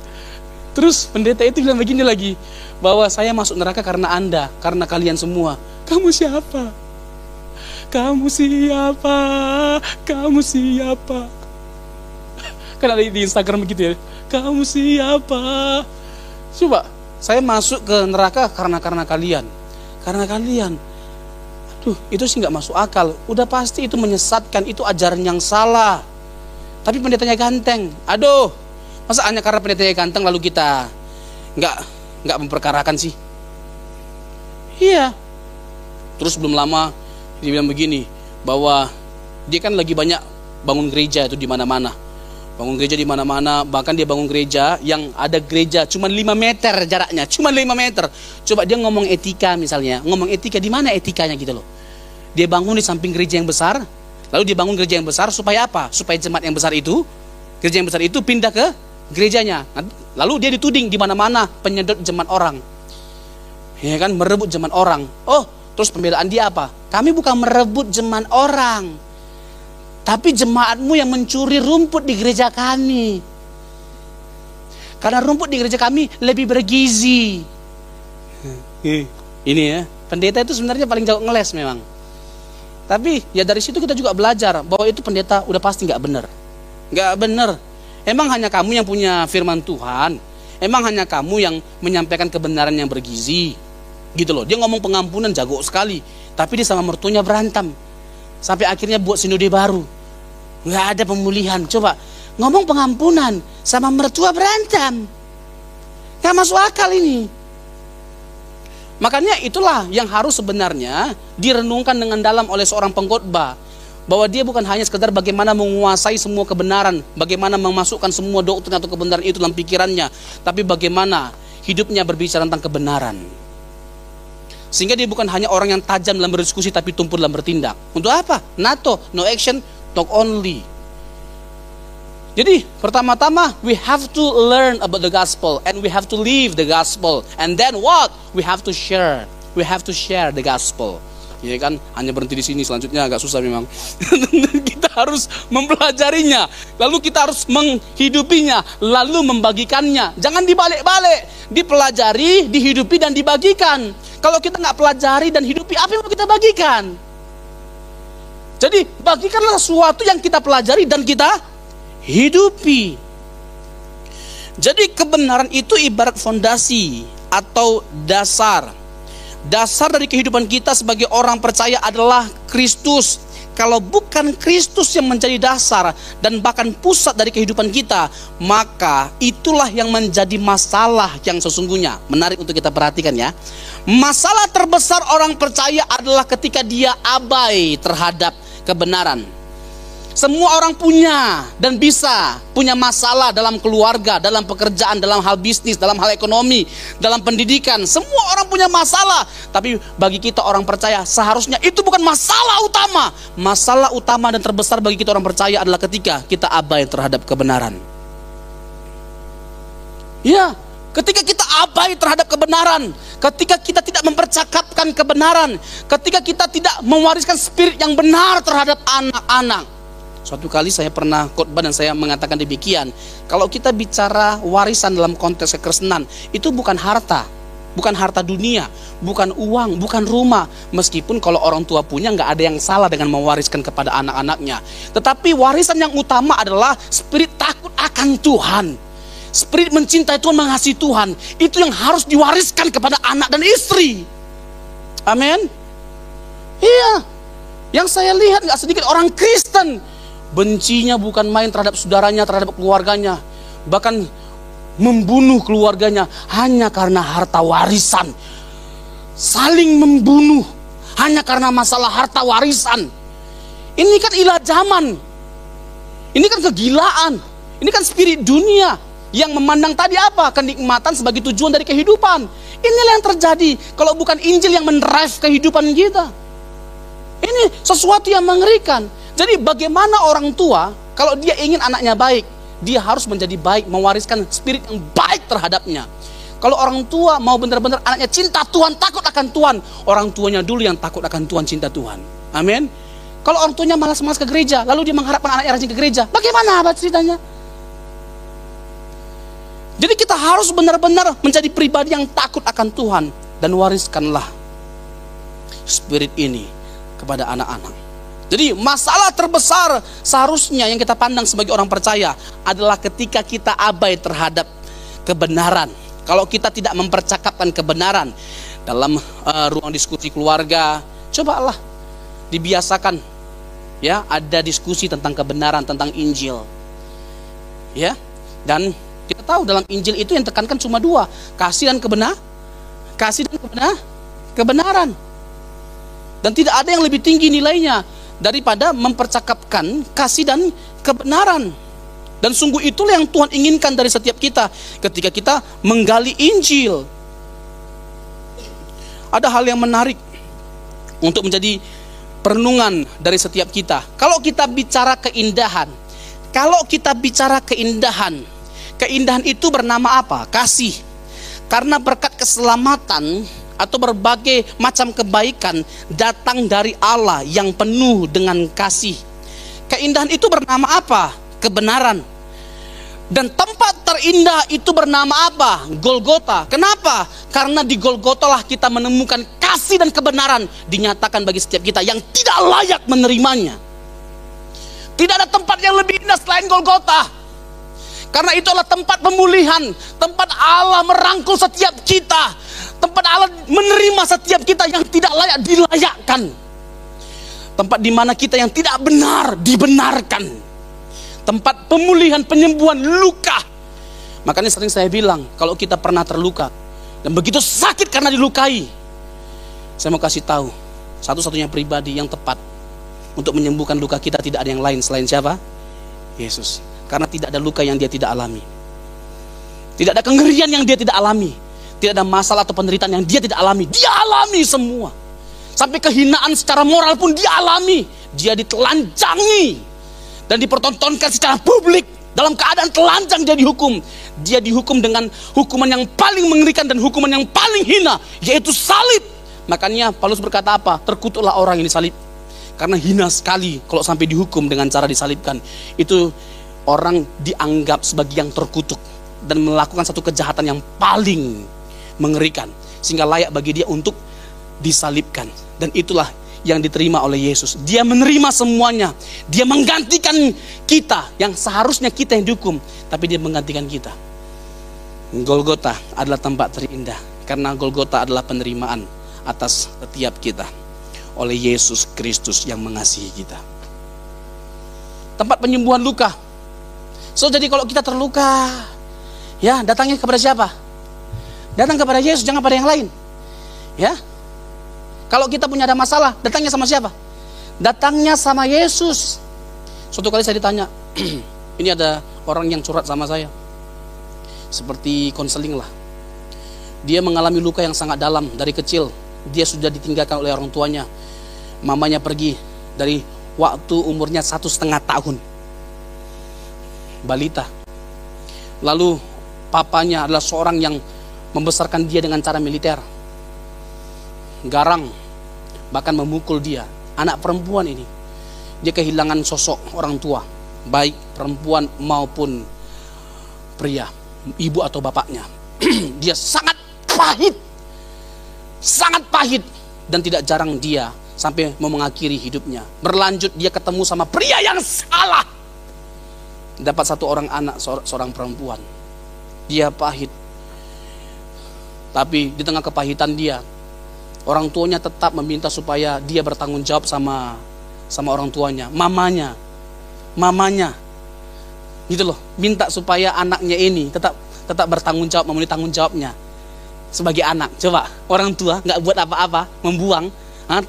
S1: Terus pendeta itu bilang begini lagi, bahwa saya masuk neraka karena Anda, karena kalian semua. Kamu siapa? Kamu siapa? Kamu siapa? Kan ada di Instagram begitu ya. Kamu siapa? Coba, saya masuk ke neraka karena kalian. Karena kalian. Aduh, itu sih nggak masuk akal. Udah pasti itu menyesatkan, itu ajaran yang salah. Tapi pendetanya ganteng. Aduh, masa hanya karena pendetanya ganteng lalu kita nggak memperkarakan sih? Iya. Terus belum lama dia bilang begini, bahwa dia kan lagi banyak bangun gereja itu di mana-mana. Bangun gereja di mana-mana, bahkan dia bangun gereja yang ada gereja cuma 5 meter jaraknya, cuma 5 meter. Coba dia ngomong etika misalnya, ngomong etika di mana etikanya gitu loh. Dia bangun di samping gereja yang besar, lalu dia bangun gereja yang besar supaya apa? Supaya jemaat yang besar itu, gereja yang besar itu pindah ke gerejanya. Lalu dia dituding di mana-mana penyedot jemaat orang. Ya kan, merebut jemaat orang. Oh, terus pembelaan dia apa? Kami bukan merebut jemaat orang, tapi jemaatmu yang mencuri rumput di gereja kami. Karena rumput di gereja kami lebih bergizi. Ini ya, pendeta itu sebenarnya paling jago ngeles memang. Tapi ya dari situ kita juga belajar bahwa itu pendeta udah pasti nggak benar. Nggak benar. Emang hanya kamu yang punya firman Tuhan. Emang hanya kamu yang menyampaikan kebenaran yang bergizi. Gitu loh. Dia ngomong pengampunan jago sekali. Tapi dia sama mertuanya berantem. Sampai akhirnya buat sinode baru. Nggak ada pemulihan. Coba ngomong pengampunan sama mertua berantem. Nggak masuk akal ini. Makanya itulah yang harus sebenarnya direnungkan dengan dalam oleh seorang pengkhotbah. Bahwa dia bukan hanya sekedar bagaimana menguasai semua kebenaran, bagaimana memasukkan semua doktrin atau kebenaran itu dalam pikirannya, tapi bagaimana hidupnya berbicara tentang kebenaran. Sehingga dia bukan hanya orang yang tajam dalam berdiskusi tapi tumpul dalam bertindak. Untuk apa? NATO, no action, talk only. Jadi pertama-tama we have to learn about the gospel and we have to live the gospel, and then what? We have to share. We have to share the gospel. Ya kan, hanya berhenti di sini, selanjutnya agak susah memang. Kita harus mempelajarinya, lalu kita harus menghidupinya, lalu membagikannya. Jangan dibalik-balik, dipelajari, dihidupi, dan dibagikan. Kalau kita nggak pelajari dan hidupi, apa yang mau kita bagikan? Jadi bagikanlah sesuatu yang kita pelajari dan kita hidupi. Jadi kebenaran itu ibarat fondasi atau dasar. Dasar dari kehidupan kita sebagai orang percaya adalah Kristus. Kalau bukan Kristus yang menjadi dasar dan bahkan pusat dari kehidupan kita, maka itulah yang menjadi masalah yang sesungguhnya. Menarik untuk kita perhatikan ya. Masalah terbesar orang percaya adalah ketika dia abai terhadap kebenaran. Semua orang punya dan bisa punya masalah dalam keluarga, dalam pekerjaan, dalam hal bisnis, dalam hal ekonomi, dalam pendidikan. Semua orang punya masalah. Tapi bagi kita orang percaya, seharusnya itu bukan masalah utama. Masalah utama dan terbesar bagi kita orang percaya adalah ketika kita abai terhadap kebenaran. Ya, ketika kita abai terhadap kebenaran, ketika kita tidak mempercakapkan kebenaran, ketika kita tidak mewariskan spirit yang benar terhadap anak-anak. Suatu kali saya pernah khotbah dan saya mengatakan demikian. Kalau kita bicara warisan dalam konteks kekristenan, itu bukan harta, bukan harta dunia, bukan uang, bukan rumah. Meskipun kalau orang tua punya, nggak ada yang salah dengan mewariskan kepada anak-anaknya. Tetapi warisan yang utama adalah spirit takut akan Tuhan, spirit mencintai Tuhan, mengasihi Tuhan. Itu yang harus diwariskan kepada anak dan istri. Amin. Iya. Yang saya lihat nggak sedikit orang Kristen bencinya bukan main terhadap saudaranya, terhadap keluarganya, bahkan membunuh keluarganya hanya karena harta warisan. Saling membunuh hanya karena masalah harta warisan. Ini kan ilah zaman. Ini kan kegilaan. Ini kan spirit dunia yang memandang tadi apa? Kenikmatan sebagai tujuan dari kehidupan. Inilah yang terjadi kalau bukan Injil yang mendrive kehidupan kita. Ini sesuatu yang mengerikan. Jadi bagaimana orang tua kalau dia ingin anaknya baik, dia harus menjadi baik, mewariskan spirit yang baik terhadapnya. Kalau orang tua mau benar-benar anaknya cinta Tuhan, takut akan Tuhan, orang tuanya dulu yang takut akan Tuhan, cinta Tuhan. Amin. Kalau orang tuanya malas-malas ke gereja, lalu dia mengharapkan anaknya rajin ke gereja, bagaimana abad ceritanya? Jadi kita harus benar-benar menjadi pribadi yang takut akan Tuhan, dan wariskanlah spirit ini kepada anak-anak. Jadi masalah terbesar seharusnya yang kita pandang sebagai orang percaya adalah ketika kita abai terhadap kebenaran. Kalau kita tidak mempercakapkan kebenaran dalam ruang diskusi keluarga, cobalah dibiasakan ya, ada diskusi tentang kebenaran, tentang Injil. Ya. Dan kita tahu dalam Injil itu yang tekankan cuma dua, kasih dan kebenaran. Dan tidak ada yang lebih tinggi nilainya daripada mempercakapkan kasih dan kebenaran. Dan sungguh itulah yang Tuhan inginkan dari setiap kita ketika kita menggali Injil. Ada hal yang menarik untuk menjadi perenungan dari setiap kita. Kalau kita bicara keindahan, keindahan itu bernama apa? Kasih. Karena berkat keselamatan atau berbagai macam kebaikan datang dari Allah yang penuh dengan kasih. Keindahan itu bernama apa? Kebenaran. Dan tempat terindah itu bernama apa? Golgota. Kenapa? Karena di Golgota lah kita menemukan kasih dan kebenaran dinyatakan bagi setiap kita yang tidak layak menerimanya. Tidak ada tempat yang lebih indah selain Golgota. Karena itu adalah tempat pemulihan, tempat Allah merangkul setiap kita, tempat Allah menerima setiap kita yang tidak layak dilayakkan, tempat di mana kita yang tidak benar dibenarkan, tempat pemulihan, penyembuhan luka. Makanya sering saya bilang, kalau kita pernah terluka dan begitu sakit karena dilukai, saya mau kasih tahu, satu-satunya pribadi yang tepat untuk menyembuhkan luka kita tidak ada yang lain selain siapa? Yesus. Karena tidak ada luka yang dia tidak alami, tidak ada kengerian yang dia tidak alami, tidak ada masalah atau penderitaan yang dia tidak alami. Dia alami semua. Sampai kehinaan secara moral pun dia alami. Dia ditelanjangi dan dipertontonkan secara publik. Dalam keadaan telanjang dia dihukum. Dia dihukum dengan hukuman yang paling mengerikan dan hukuman yang paling hina, yaitu salib. Makanya Paulus berkata apa? Terkutuklah orang yang disalib. Karena hina sekali kalau sampai dihukum dengan cara disalibkan. Itu orang dianggap sebagai yang terkutuk dan melakukan satu kejahatan yang paling mengerikan, sehingga layak bagi dia untuk disalibkan. Dan itulah yang diterima oleh Yesus. Dia menerima semuanya. Dia menggantikan kita yang seharusnya kita yang dihukum, tapi dia menggantikan kita. Golgota adalah tempat terindah, karena Golgota adalah penerimaan atas setiap kita oleh Yesus Kristus yang mengasihi kita. Tempat penyembuhan luka. So, jadi kalau kita terluka, ya datangnya kepada siapa? Datang kepada Yesus, jangan pada yang lain. Ya. Kalau kita punya ada masalah, datangnya sama siapa? Datangnya sama Yesus. Suatu kali saya ditanya, ini ada orang yang curhat sama saya, seperti konseling lah. Dia mengalami luka yang sangat dalam dari kecil. Dia sudah ditinggalkan oleh orang tuanya. Mamanya pergi dari waktu umurnya 1,5 tahun, balita. Lalu papanya adalah seorang yang membesarkan dia dengan cara militer, garang, bahkan memukul dia. Anak perempuan ini, dia kehilangan sosok orang tua, baik perempuan maupun pria, ibu atau bapaknya. Dia sangat pahit, dan tidak jarang dia sampai mau mengakhiri hidupnya. Berlanjut dia ketemu sama pria yang salah, dapat satu orang anak, seorang perempuan. Dia pahit, tapi di tengah kepahitan dia, orang tuanya tetap meminta supaya dia bertanggung jawab sama orang tuanya, mamanya, gitu loh, minta supaya anaknya ini tetap bertanggung jawab, memenuhi tanggung jawabnya sebagai anak. Coba orang tua nggak buat apa-apa, membuang,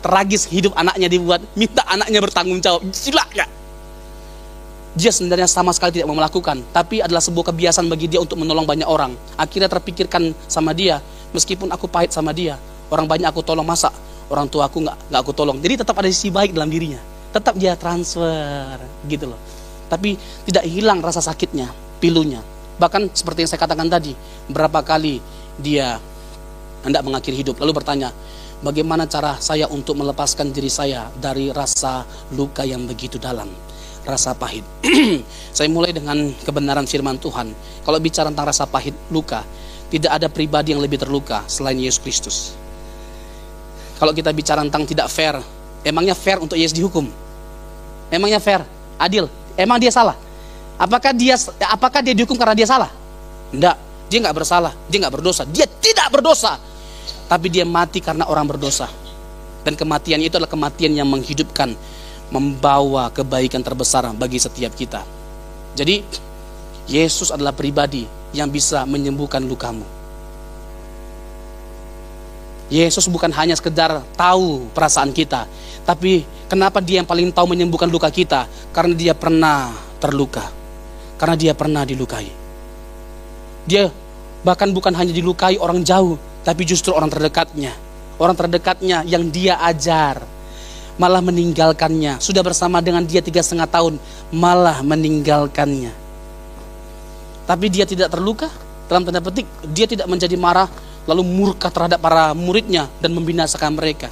S1: tragis hidup anaknya dibuat, minta anaknya bertanggung jawab. Gila ya. Dia sebenarnya sama sekali tidak mau melakukan, tapi adalah sebuah kebiasaan bagi dia untuk menolong banyak orang. Akhirnya terpikirkan sama dia, meskipun aku pahit sama dia, orang banyak aku tolong, masa orang tua aku nggak aku tolong. Jadi tetap ada sisi baik dalam dirinya, tetap dia transfer gitu loh. Tapi tidak hilang rasa sakitnya, pilunya. Bahkan seperti yang saya katakan tadi, berapa kali dia hendak mengakhiri hidup, lalu bertanya, bagaimana cara saya untuk melepaskan diri saya dari rasa luka yang begitu dalam, rasa pahit. Saya mulai dengan kebenaran firman Tuhan. Kalau bicara tentang rasa pahit, luka, tidak ada pribadi yang lebih terluka selain Yesus Kristus. Kalau kita bicara tentang tidak fair, emangnya fair untuk Yesus dihukum? Emangnya fair? Adil? Emang dia salah? Apakah dia dihukum karena dia salah? Enggak, dia nggak bersalah, dia nggak berdosa, dia tidak berdosa. Tapi dia mati karena orang berdosa. Dan kematian itu adalah kematian yang menghidupkan, membawa kebaikan terbesar bagi setiap kita. Jadi Yesus adalah pribadi yang bisa menyembuhkan lukamu. Yesus bukan hanya sekedar tahu perasaan kita, tapi kenapa dia yang paling tahu menyembuhkan luka kita? Karena dia pernah terluka, karena dia pernah dilukai. Dia bahkan bukan hanya dilukai orang jauh, tapi justru orang terdekatnya yang dia ajar malah meninggalkannya. Sudah bersama dengan dia 3,5 tahun, malah meninggalkannya. Tapi dia tidak terluka, dalam tanda petik, dia tidak menjadi marah lalu murka terhadap para muridnya dan membinasakan mereka.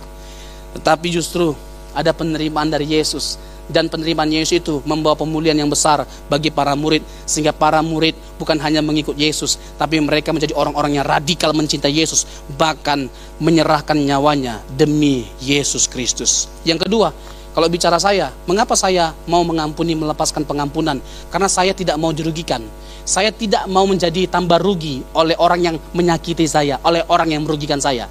S1: Tetapi justru ada penerimaan dari Yesus, dan penerimaan Yesus itu membawa pemulihan yang besar bagi para murid, sehingga para murid bukan hanya mengikut Yesus, tapi mereka menjadi orang-orang yang radikal mencintai Yesus, bahkan menyerahkan nyawanya demi Yesus Kristus. Yang kedua, kalau bicara saya, mengapa saya mau mengampuni, melepaskan pengampunan? Karena saya tidak mau dirugikan. Saya tidak mau menjadi tambah rugi oleh orang yang menyakiti saya, oleh orang yang merugikan saya.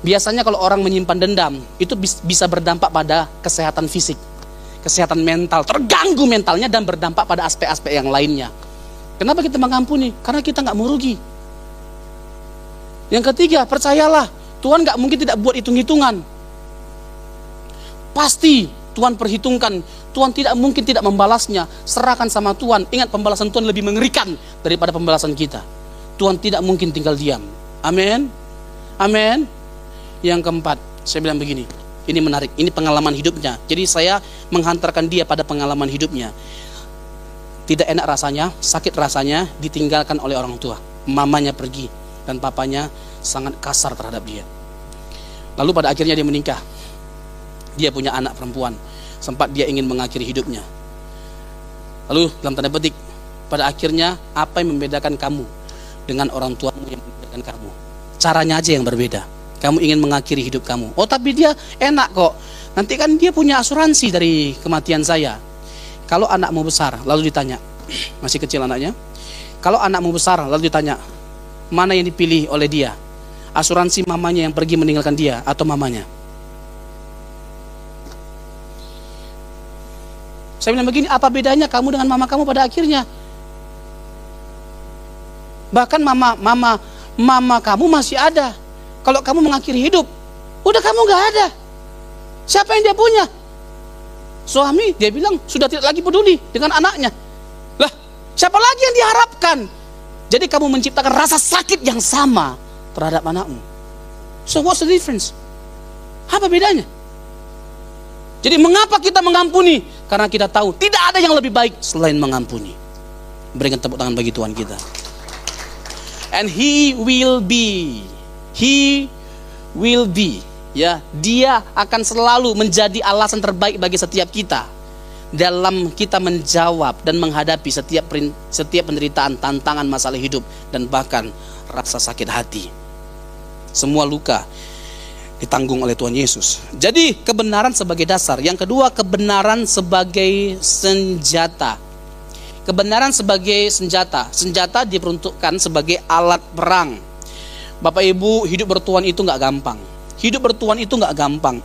S1: Biasanya kalau orang menyimpan dendam, itu bisa berdampak pada kesehatan fisik, kesehatan mental, terganggu mentalnya, dan berdampak pada aspek-aspek yang lainnya. Kenapa kita mengampuni? Karena kita nggak mau rugi. Yang ketiga, percayalah, Tuhan nggak mungkin tidak buat hitung-hitungan. Pasti Tuhan perhitungkan. Tuhan tidak mungkin tidak membalasnya. Serahkan sama Tuhan. Ingat, pembalasan Tuhan lebih mengerikan daripada pembalasan kita. Tuhan tidak mungkin tinggal diam. Amin. Amin. Yang keempat, saya bilang begini, ini menarik, ini pengalaman hidupnya. Jadi saya menghantarkan dia pada pengalaman hidupnya. Tidak enak rasanya, sakit rasanya ditinggalkan oleh orang tua. Mamanya pergi dan papanya sangat kasar terhadap dia. Lalu pada akhirnya dia menikah. Dia punya anak perempuan. Sempat dia ingin mengakhiri hidupnya. Lalu dalam tanda petik, pada akhirnya apa yang membedakan kamu dengan orang tuamu yang membedakan kamu? Caranya aja yang berbeda. Kamu ingin mengakhiri hidup kamu. Oh tapi dia enak kok. Nanti kan dia punya asuransi dari kematian saya. Kalau anakmu besar, lalu ditanya, masih kecil anaknya. Kalau anakmu besar, lalu ditanya, mana yang dipilih oleh dia? Asuransi mamanya yang pergi meninggalkan dia atau mamanya? Saya bilang begini, apa bedanya kamu dengan mama kamu pada akhirnya? Bahkan mama kamu masih ada. Kalau kamu mengakhiri hidup, udah kamu gak ada. Siapa yang dia punya? Suami, dia bilang sudah tidak lagi peduli dengan anaknya. Lah, siapa lagi yang diharapkan? Jadi kamu menciptakan rasa sakit yang sama terhadap anakmu. So what's the difference? Apa bedanya? Jadi mengapa kita mengampuni? Karena kita tahu tidak ada yang lebih baik selain mengampuni. Berikan tepuk tangan bagi Tuhan kita. And He will be, ya, Dia akan selalu menjadi alasan terbaik bagi setiap kita dalam kita menjawab dan menghadapi setiap penderitaan, tantangan, masalah hidup, dan bahkan rasa sakit hati. Semua luka ditanggung oleh Tuhan Yesus. Jadi kebenaran sebagai dasar. Yang kedua, kebenaran sebagai senjata. Kebenaran sebagai senjata. Senjata diperuntukkan sebagai alat perang. Bapak Ibu, hidup bertuhan itu nggak gampang. Hidup bertuhan itu nggak gampang.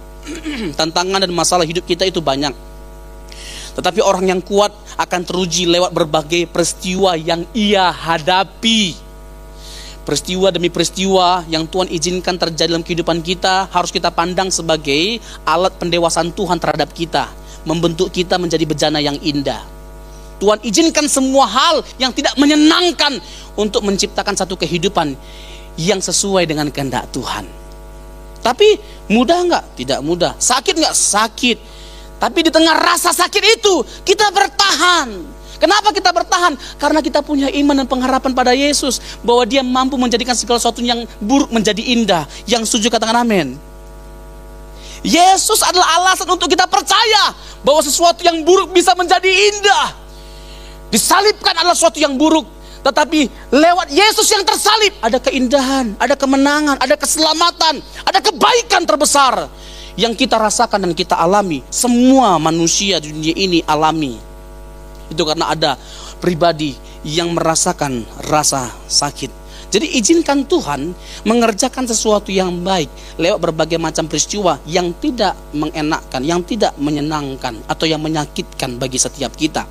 S1: Tantangan dan masalah hidup kita itu banyak. Tetapi orang yang kuat akan teruji lewat berbagai peristiwa yang ia hadapi. Peristiwa demi peristiwa yang Tuhan izinkan terjadi dalam kehidupan kita harus kita pandang sebagai alat pendewasaan Tuhan terhadap kita, membentuk kita menjadi bejana yang indah. Tuhan izinkan semua hal yang tidak menyenangkan untuk menciptakan satu kehidupan yang sesuai dengan kehendak Tuhan. Tapi mudah nggak? Tidak mudah. Sakit nggak? Sakit. Tapi di tengah rasa sakit itu kita bertahan. Kenapa kita bertahan? Karena kita punya iman dan pengharapan pada Yesus, bahwa Dia mampu menjadikan segala sesuatu yang buruk menjadi indah. Yang setuju katakan amin. Yesus adalah alasan untuk kita percaya bahwa sesuatu yang buruk bisa menjadi indah. Disalibkan adalah sesuatu yang buruk, tetapi lewat Yesus yang tersalib ada keindahan, ada kemenangan, ada keselamatan, ada kebaikan terbesar yang kita rasakan dan kita alami. Semua manusia di dunia ini alami. Itu karena ada pribadi yang merasakan rasa sakit. Jadi izinkan Tuhan mengerjakan sesuatu yang baik lewat berbagai macam peristiwa yang tidak mengenakkan, yang tidak menyenangkan, atau yang menyakitkan bagi setiap kita.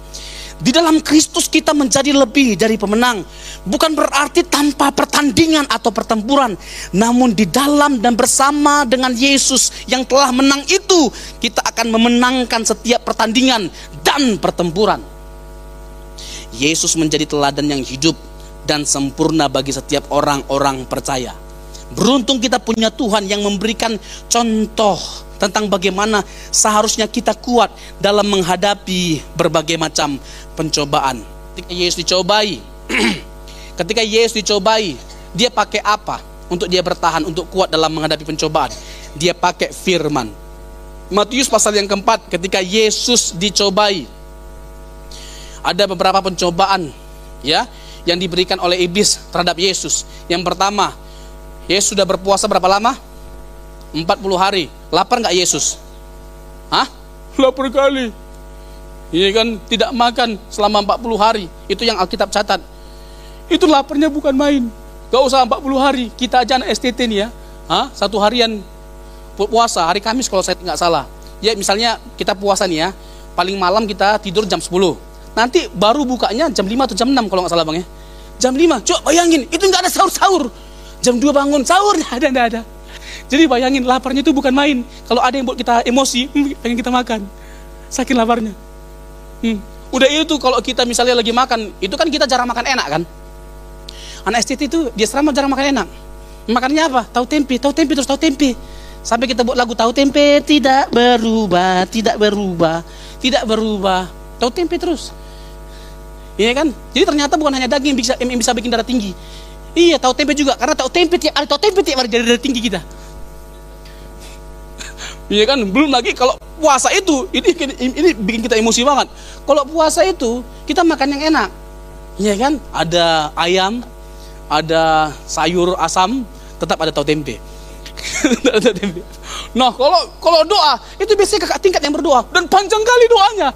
S1: Di dalam Kristus kita menjadi lebih dari pemenang. Bukan berarti tanpa pertandingan atau pertempuran, namun di dalam dan bersama dengan Yesus yang telah menang itu, kita akan memenangkan setiap pertandingan dan pertempuran. Yesus menjadi teladan yang hidup dan sempurna bagi setiap orang-orang percaya. Beruntung kita punya Tuhan yang memberikan contoh tentang bagaimana seharusnya kita kuat dalam menghadapi berbagai macam pencobaan. Ketika Yesus dicobai, dia pakai apa untuk dia bertahan, untuk kuat dalam menghadapi pencobaan? Dia pakai firman. Matius pasal yang keempat, ketika Yesus dicobai, ada beberapa pencobaan, ya, yang diberikan oleh iblis terhadap Yesus. Yang pertama, Yesus sudah berpuasa berapa lama? 40 hari. Lapar nggak Yesus? Hah? Lapar kali. Ini kan tidak makan selama 40 hari. Itu yang Alkitab catat. Itu laparnya bukan main. Gak usah 40 hari. Kita aja anak STT nih ya. Hah? Satu harian puasa, hari Kamis kalau saya nggak salah. Ya misalnya kita puasa nih ya. Paling malam kita tidur jam 10. Nanti baru bukanya jam 5 atau jam 6 kalau nggak salah bang ya. Jam 5, coba bayangin, itu nggak ada sahur-sahur. Jam 2 bangun, sahur, nggak ada. Jadi bayangin, laparnya itu bukan main. Kalau ada yang buat kita emosi, pengen kita makan. Saking laparnya. Udah itu kalau kita misalnya lagi makan, itu kan kita jarang makan enak kan. Anak STT itu dia serama jarang makan enak. Makannya apa? Tahu tempe terus tahu tempe. Sampai kita buat lagu tahu tempe tidak berubah. Tahu tempe terus. Iya kan? Jadi ternyata bukan hanya daging yang bisa bikin darah tinggi. Iya, tahu tempe juga. Karena tahu tempe tiap hari dari darah tinggi kita. Iya kan? Belum lagi kalau puasa itu, ini bikin kita emosi banget. Kalau puasa itu kita makan yang enak, iya kan? Ada ayam, ada sayur asam, tetap ada tahu tempe. Nah, kalau doa itu biasanya kakak tingkat yang berdoa dan panjang kali doanya.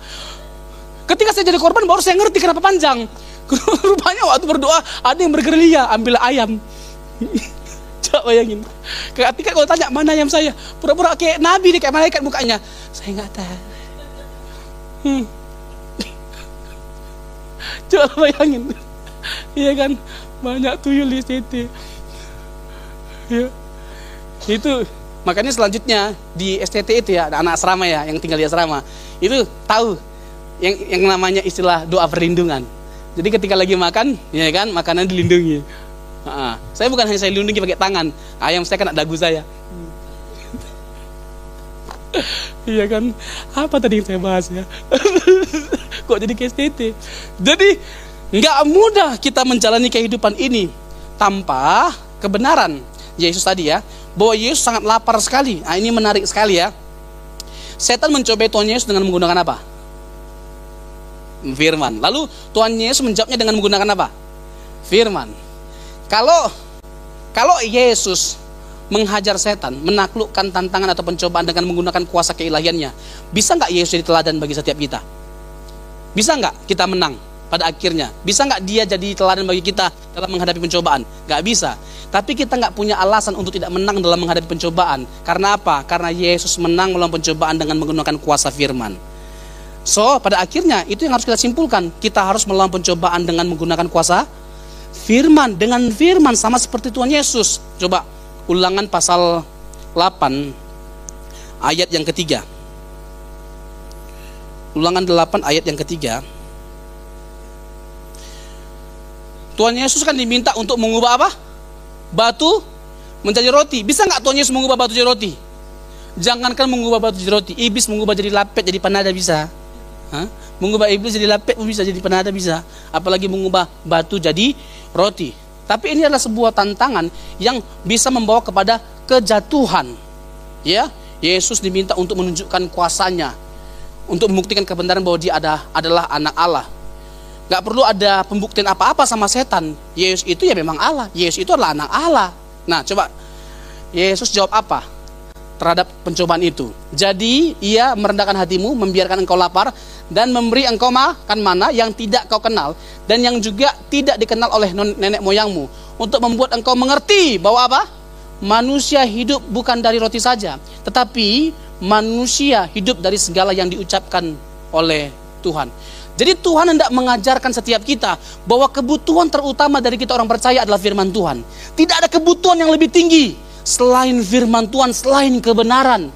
S1: Ketika saya jadi korban baru saya ngerti kenapa panjang. Rupanya waktu berdoa ada yang bergerilya ambil ayam. Coba bayangin. Kakak tingkat kalau tanya mana ayam saya, pura-pura kayak nabi, kayak malaikat mukanya. Saya nggak tahu. Coba bayangin. Iya kan, banyak tuyul di situ. Ya. Itu makanya selanjutnya di STT itu ya, anak asrama ya, yang tinggal di asrama itu tahu yang namanya istilah doa perlindungan. Jadi ketika lagi makan, ya kan, makanan dilindungi. Saya bukan hanya saya lindungi pakai tangan, ayam saya kena dagu saya. Iya kan, apa tadi yang saya bahas ya? Kok jadi ke STT? Jadi nggak mudah kita menjalani kehidupan ini tanpa kebenaran. Yesus tadi ya, bahwa Yesus sangat lapar sekali. Nah, ini menarik sekali ya. Setan mencobai Tuhan Yesus dengan menggunakan apa? Firman. Lalu Tuhan Yesus menjawabnya dengan menggunakan apa? Firman. Kalau Yesus menghajar setan, menaklukkan tantangan atau pencobaan dengan menggunakan kuasa keilahiannya, bisa nggak Yesus jadi teladan bagi setiap kita? Bisa nggak kita menang pada akhirnya? Bisa nggak dia jadi teladan bagi kita dalam menghadapi pencobaan? Nggak bisa. Tapi kita nggak punya alasan untuk tidak menang dalam menghadapi pencobaan. Karena apa? Karena Yesus menang melawan pencobaan dengan menggunakan kuasa firman. So, pada akhirnya itu yang harus kita simpulkan. Kita harus melawan pencobaan dengan menggunakan kuasa firman. Dengan firman sama seperti Tuhan Yesus. Coba Ulangan pasal 8 ayat yang ketiga. Ulangan 8 ayat yang ketiga. Tuhan Yesus kan diminta untuk mengubah apa? Batu menjadi roti. Bisa nggak Tuhan Yesus mengubah batu jadi roti? Jangankan mengubah batu jadi roti, iblis mengubah jadi lapet jadi panada bisa. Mengubah iblis jadi lapet bisa, jadi panada bisa. Apalagi mengubah batu jadi roti. Tapi ini adalah sebuah tantangan yang bisa membawa kepada kejatuhan. Ya, Yesus diminta untuk menunjukkan kuasanya, untuk membuktikan kebenaran bahwa dia adalah anak Allah. Gak perlu ada pembuktian apa-apa sama setan. Yesus itu ya memang Allah. Yesus itu adalah anak Allah. Nah, coba Yesus jawab apa terhadap pencobaan itu? Jadi ia merendahkan hatimu, membiarkan engkau lapar, dan memberi engkau makan mana yang tidak kau kenal, dan yang juga tidak dikenal oleh nenek moyangmu, untuk membuat engkau mengerti bahwa apa? Manusia hidup bukan dari roti saja, tetapi manusia hidup dari segala yang diucapkan oleh Tuhan. Jadi Tuhan hendak mengajarkan setiap kita bahwa kebutuhan terutama dari kita orang percaya adalah firman Tuhan. Tidak ada kebutuhan yang lebih tinggi selain firman Tuhan, selain kebenaran.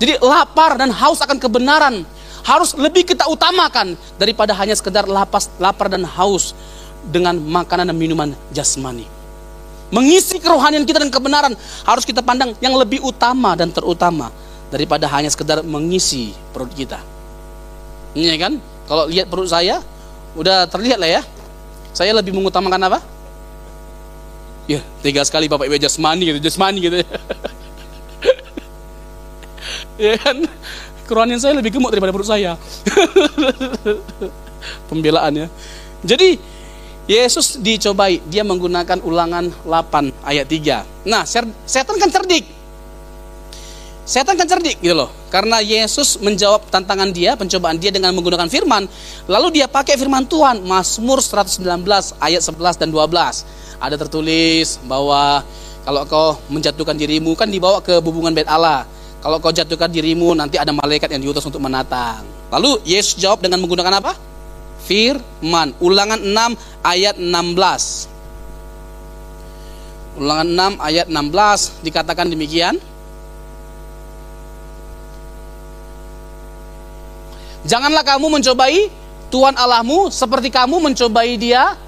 S1: Jadi lapar dan haus akan kebenaran harus lebih kita utamakan daripada hanya sekedar lapar dan haus dengan makanan dan minuman jasmani. Mengisi kerohanian kita dan kebenaran harus kita pandang yang lebih utama dan terutama daripada hanya sekedar mengisi perut kita. Ini kan, kalau lihat perut saya udah terlihat lah ya. Saya lebih mengutamakan apa? Ya, tega sekali Bapak Ibu jasmani gitu ya. Ya kan, kerohanian saya lebih gemuk daripada perut saya. Pembelaan ya. Jadi Yesus dicobai, dia menggunakan Ulangan 8 ayat 3. Nah, setan kan cerdik. Setan kan cerdik gitu loh. Karena Yesus menjawab tantangan dia, pencobaan dia dengan menggunakan firman. Lalu dia pakai firman Tuhan. Mazmur 119 ayat 11 dan 12. Ada tertulis bahwa kalau kau menjatuhkan dirimu, kan dibawa ke bubungan bait Allah. Kalau kau jatuhkan dirimu, nanti ada malaikat yang diutus untuk menatang. Lalu Yesus jawab dengan menggunakan apa? Firman. Ulangan 6 ayat 16. Ulangan 6 ayat 16 dikatakan demikian. Janganlah kamu mencobai Tuhan Allahmu seperti kamu mencobai dia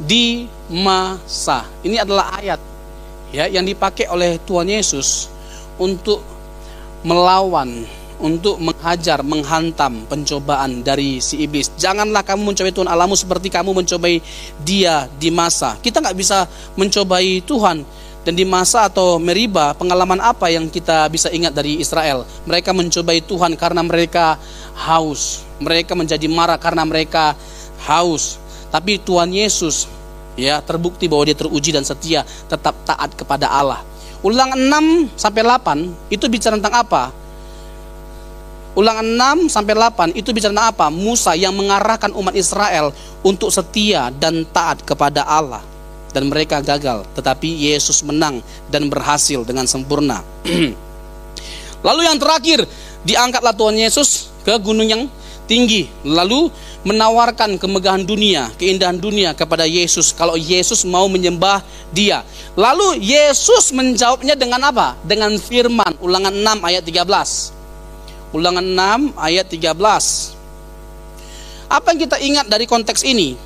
S1: di masa. Ini adalah ayat ya yang dipakai oleh Tuhan Yesus untuk melawan, untuk menghajar, menghantam pencobaan dari si iblis. Janganlah kamu mencobai Tuhan Allahmu seperti kamu mencobai dia di masa. Kita nggak bisa mencobai Tuhan Dan di masa atau Meriba, pengalaman apa yang kita bisa ingat dari Israel? Mereka mencobai Tuhan karena mereka haus. Mereka menjadi marah karena mereka haus. Tapi Tuhan Yesus ya terbukti bahwa dia teruji dan setia, tetap taat kepada Allah. Ulangan 6-8 itu bicara tentang apa? Ulangan 6-8 itu bicara tentang apa? Musa yang mengarahkan umat Israel untuk setia dan taat kepada Allah. Dan mereka gagal, tetapi Yesus menang dan berhasil dengan sempurna. Lalu yang terakhir, diangkatlah Tuhan Yesus ke gunung yang tinggi, lalu menawarkan kemegahan dunia, keindahan dunia kepada Yesus kalau Yesus mau menyembah dia. Lalu Yesus menjawabnya dengan apa? Dengan firman. Ulangan 6 ayat 13. Ulangan 6 ayat 13. Apa yang kita ingat dari konteks ini?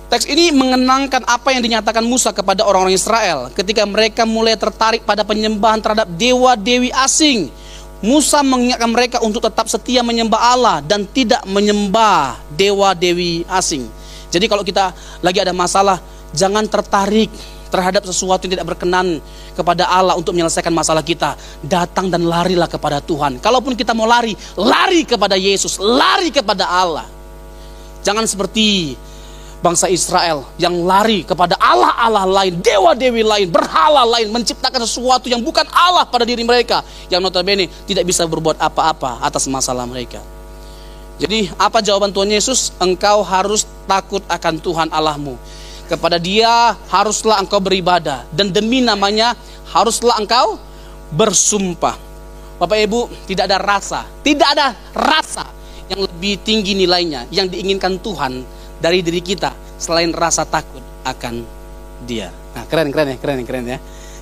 S1: Teks ini mengenangkan apa yang dinyatakan Musa kepada orang-orang Israel ketika mereka mulai tertarik pada penyembahan terhadap dewa-dewi asing. Musa mengingatkan mereka untuk tetap setia menyembah Allah dan tidak menyembah dewa-dewi asing. Jadi kalau kita lagi ada masalah, jangan tertarik terhadap sesuatu yang tidak berkenan kepada Allah untuk menyelesaikan masalah kita. Datang dan larilah kepada Tuhan. Kalaupun kita mau lari, lari kepada Yesus, lari kepada Allah. Jangan seperti bangsa Israel yang lari kepada Allah-Allah lain, dewa-dewi lain, berhala lain, menciptakan sesuatu yang bukan Allah pada diri mereka, yang notabene tidak bisa berbuat apa-apa atas masalah mereka. Jadi apa jawaban Tuhan Yesus? Engkau harus takut akan Tuhan Allahmu. Kepada Dia haruslah engkau beribadah, dan demi namanya haruslah engkau bersumpah. Bapak Ibu, tidak ada rasa yang lebih tinggi nilainya yang diinginkan Tuhan dari diri kita selain rasa takut akan Dia. Nah, keren ya.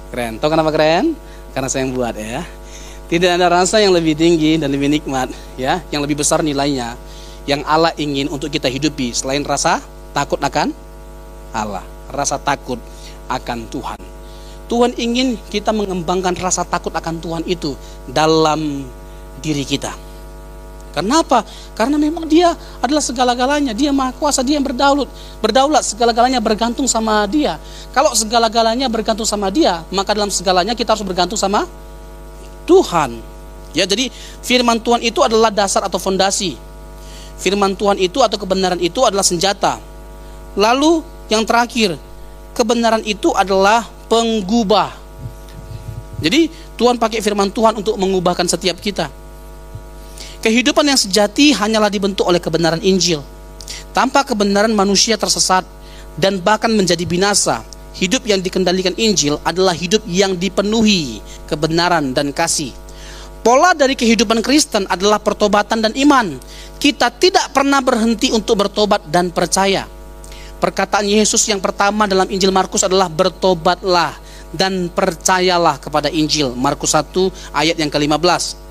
S1: Keren. Tahu kenapa keren? Karena saya yang buat ya. Tidak ada rasa yang lebih tinggi dan lebih nikmat ya, yang lebih besar nilainya yang Allah ingin untuk kita hidupi selain rasa takut akan Allah, rasa takut akan Tuhan. Tuhan ingin kita mengembangkan rasa takut akan Tuhan itu dalam diri kita. Kenapa? Karena memang Dia adalah segala-galanya. Dia Maha Kuasa, Dia yang berdaulat, segala-galanya bergantung sama Dia. Kalau segala-galanya bergantung sama Dia, maka dalam segalanya kita harus bergantung sama Tuhan. Ya, jadi firman Tuhan itu adalah dasar atau fondasi. Firman Tuhan itu atau kebenaran itu adalah senjata. Lalu yang terakhir, kebenaran itu adalah penggubah. Jadi Tuhan pakai firman Tuhan untuk mengubahkan setiap kita. Kehidupan yang sejati hanyalah dibentuk oleh kebenaran Injil. Tanpa kebenaran manusia tersesat dan bahkan menjadi binasa. Hidup yang dikendalikan Injil adalah hidup yang dipenuhi kebenaran dan kasih. Pola dari kehidupan Kristen adalah pertobatan dan iman. Kita tidak pernah berhenti untuk bertobat dan percaya. Perkataan Yesus yang pertama dalam Injil Markus adalah bertobatlah dan percayalah kepada Injil. Markus 1 ayat yang ke-15.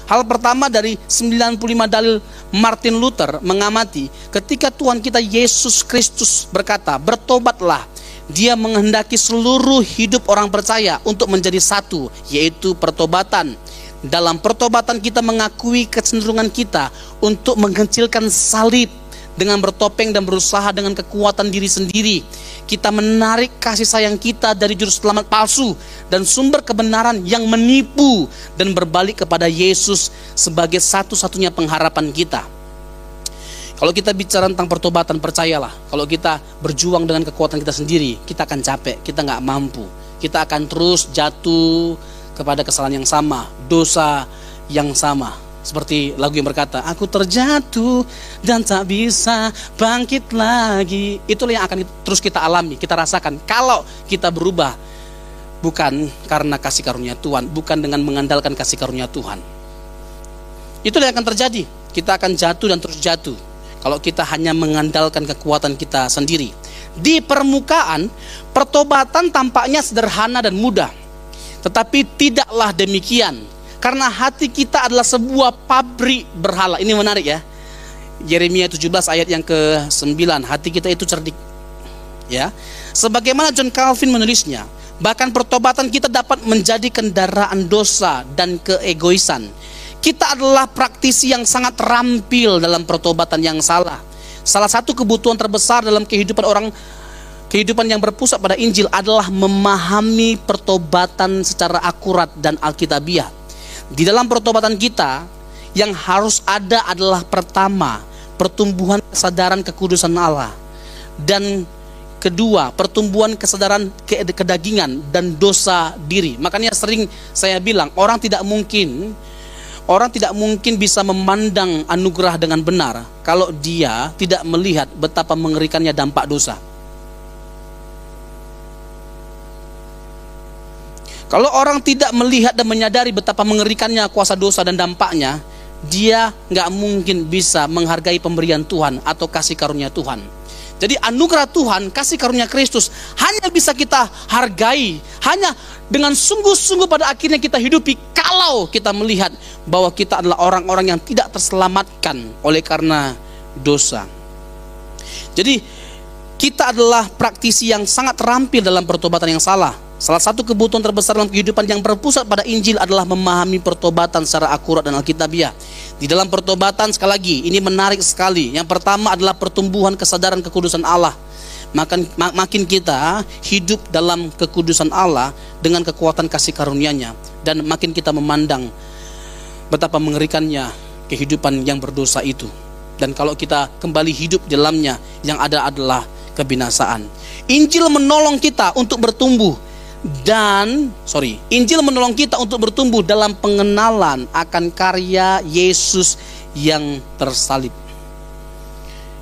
S1: Hal pertama dari 95 dalil Martin Luther mengamati ketika Tuhan kita Yesus Kristus berkata, bertobatlah. Dia menghendaki seluruh hidup orang percaya untuk menjadi satu, yaitu pertobatan. Dalam pertobatan kita mengakui kecenderungan kita untuk mengecilkan salib dengan bertopeng dan berusaha dengan kekuatan diri sendiri. Kita menarik kasih sayang kita dari juru selamat palsu dan sumber kebenaran yang menipu dan berbalik kepada Yesus sebagai satu-satunya pengharapan kita. Kalau kita bicara tentang pertobatan, percayalah, kalau kita berjuang dengan kekuatan kita sendiri, kita akan capek, kita nggak mampu. Kita akan terus jatuh kepada kesalahan yang sama, dosa yang sama. Seperti lagu yang berkata, aku terjatuh dan tak bisa bangkit lagi. Itulah yang akan terus kita alami, kita rasakan. Kalau kita berubah, bukan karena kasih karunia Tuhan, bukan dengan mengandalkan kasih karunia Tuhan. Itulah yang akan terjadi. Kita akan jatuh dan terus jatuh kalau kita hanya mengandalkan kekuatan kita sendiri. Di permukaan, pertobatan tampaknya sederhana dan mudah. Tetapi tidaklah demikian. Karena hati kita adalah sebuah pabrik berhala. Ini menarik ya. Yeremia 17 ayat yang ke-9. Hati kita itu cerdik. Ya. Sebagaimana John Calvin menulisnya, bahkan pertobatan kita dapat menjadi kendaraan dosa dan keegoisan. Kita adalah praktisi yang sangat terampil dalam pertobatan yang salah. Salah satu kebutuhan terbesar dalam kehidupan orang kehidupan yang berpusat pada Injil adalah memahami pertobatan secara akurat dan alkitabiah. Di dalam pertobatan kita, yang harus ada adalah pertama, pertumbuhan kesadaran kekudusan Allah. Dan kedua, pertumbuhan kesadaran kedagingan dan dosa diri. Makanya sering saya bilang, orang tidak mungkin bisa memandang anugerah dengan benar kalau dia tidak melihat betapa mengerikannya dampak dosa. Kalau orang tidak melihat dan menyadari betapa mengerikannya kuasa dosa dan dampaknya, dia nggak mungkin bisa menghargai pemberian Tuhan atau kasih karunia Tuhan. Jadi anugerah Tuhan, kasih karunia Kristus hanya bisa kita hargai, hanya dengan sungguh-sungguh pada akhirnya kita hidupi kalau kita melihat bahwa kita adalah orang-orang yang tidak terselamatkan oleh karena dosa. Jadi kita adalah praktisi yang sangat terampil dalam pertobatan yang salah. Salah satu kebutuhan terbesar dalam kehidupan yang berpusat pada Injil adalah memahami pertobatan secara akurat dan alkitabiah. Di dalam pertobatan, sekali lagi, ini menarik sekali. Yang pertama adalah pertumbuhan kesadaran kekudusan Allah. Makin kita hidup dalam kekudusan Allah dengan kekuatan kasih karunia-Nya, dan makin kita memandang betapa mengerikannya kehidupan yang berdosa itu. Dan kalau kita kembali hidup di dalamnya, yang ada adalah kebinasaan. Injil menolong kita untuk bertumbuh. Injil menolong kita untuk bertumbuh dalam pengenalan akan karya Yesus yang tersalib.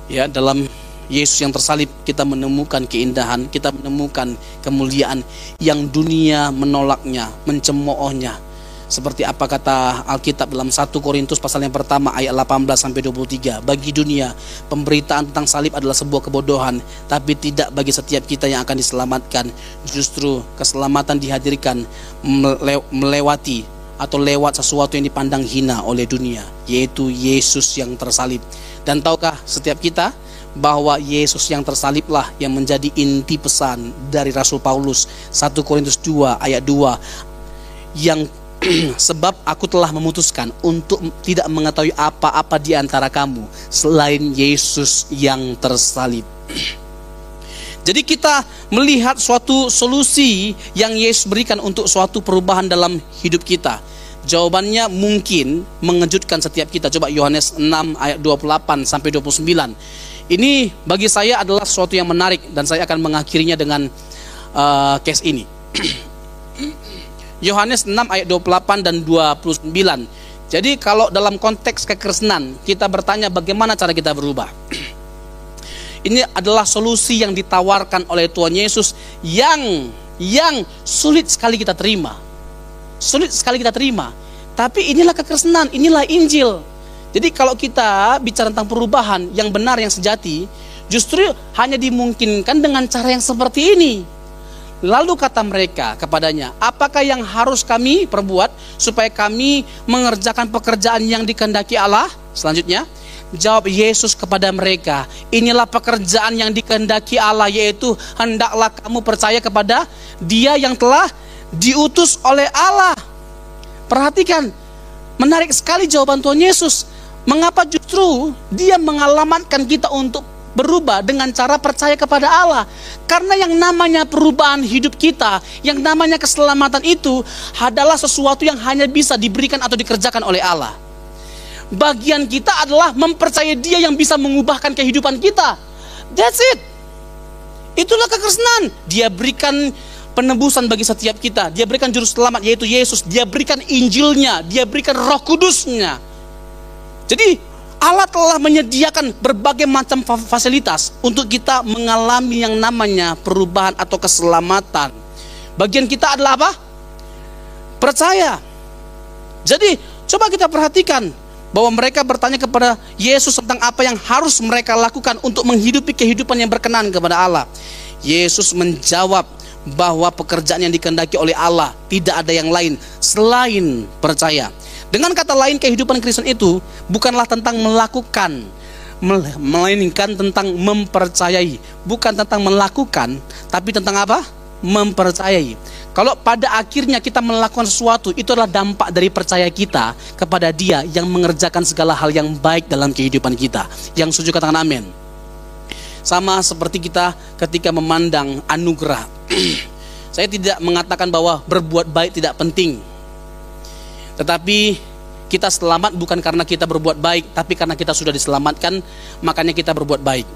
S1: Ya, dalam Yesus yang tersalib kita menemukan keindahan, kita menemukan kemuliaan yang dunia menolaknya, mencemoohnya. Seperti apa kata Alkitab dalam 1 Korintus pasal yang pertama ayat 18 sampai 23. Bagi dunia, pemberitaan tentang salib adalah sebuah kebodohan, tapi tidak bagi setiap kita yang akan diselamatkan. Justru keselamatan dihadirkan melewati atau lewat sesuatu yang dipandang hina oleh dunia, yaitu Yesus yang tersalib. Dan tahukah setiap kita bahwa Yesus yang tersaliblah yang menjadi inti pesan dari Rasul Paulus, 1 Korintus 2 ayat 2, yang sebab aku telah memutuskan untuk tidak mengetahui apa-apa di antara kamu selain Yesus yang tersalib. Jadi kita melihat suatu solusi yang Yesus berikan untuk suatu perubahan dalam hidup kita. Jawabannya mungkin mengejutkan setiap kita. Coba Yohanes 6 ayat 28 sampai 29. Ini bagi saya adalah sesuatu yang menarik, dan saya akan mengakhirinya dengan case ini. Yohanes 6 ayat 28 dan 29. Jadi kalau dalam konteks kekristenan kita bertanya bagaimana cara kita berubah. Ini adalah solusi yang ditawarkan oleh Tuhan Yesus yang sulit sekali kita terima. Sulit sekali kita terima. Tapi inilah kekristenan, inilah Injil. Jadi kalau kita bicara tentang perubahan yang benar, yang sejati, justru hanya dimungkinkan dengan cara yang seperti ini. Lalu kata mereka kepadanya, apakah yang harus kami perbuat supaya kami mengerjakan pekerjaan yang dikehendaki Allah? Selanjutnya, jawab Yesus kepada mereka, inilah pekerjaan yang dikehendaki Allah, yaitu hendaklah kamu percaya kepada Dia yang telah diutus oleh Allah. Perhatikan, menarik sekali jawaban Tuhan Yesus. Mengapa justru Dia mengalamatkan kita untuk berubah dengan cara percaya kepada Allah? Karena yang namanya perubahan hidup kita, yang namanya keselamatan itu adalah sesuatu yang hanya bisa diberikan atau dikerjakan oleh Allah. Bagian kita adalah mempercayai Dia yang bisa mengubahkan kehidupan kita. That's it. Itulah kekristenan. Dia berikan penebusan bagi setiap kita. Dia berikan juru selamat, yaitu Yesus. Dia berikan Injilnya. Dia berikan Roh Kudusnya. Jadi Allah telah menyediakan berbagai macam fasilitas untuk kita mengalami yang namanya perubahan atau keselamatan. Bagian kita adalah apa? Percaya. Jadi coba kita perhatikan bahwa mereka bertanya kepada Yesus tentang apa yang harus mereka lakukan untuk menghidupi kehidupan yang berkenan kepada Allah. Yesus menjawab bahwa pekerjaan yang dikehendaki oleh Allah tidak ada yang lain selain percaya. Dengan kata lain, kehidupan Kristen itu bukanlah tentang melakukan, melainkan tentang mempercayai. Bukan tentang melakukan, tapi tentang apa? Mempercayai. Kalau pada akhirnya kita melakukan sesuatu, itu adalah dampak dari percaya kita kepada Dia yang mengerjakan segala hal yang baik dalam kehidupan kita. Yang setuju katakan amin. Sama seperti kita ketika memandang anugerah. Saya tidak mengatakan bahwa berbuat baik tidak penting. Tetapi kita selamat bukan karena kita berbuat baik, tapi karena kita sudah diselamatkan, makanya kita berbuat baik.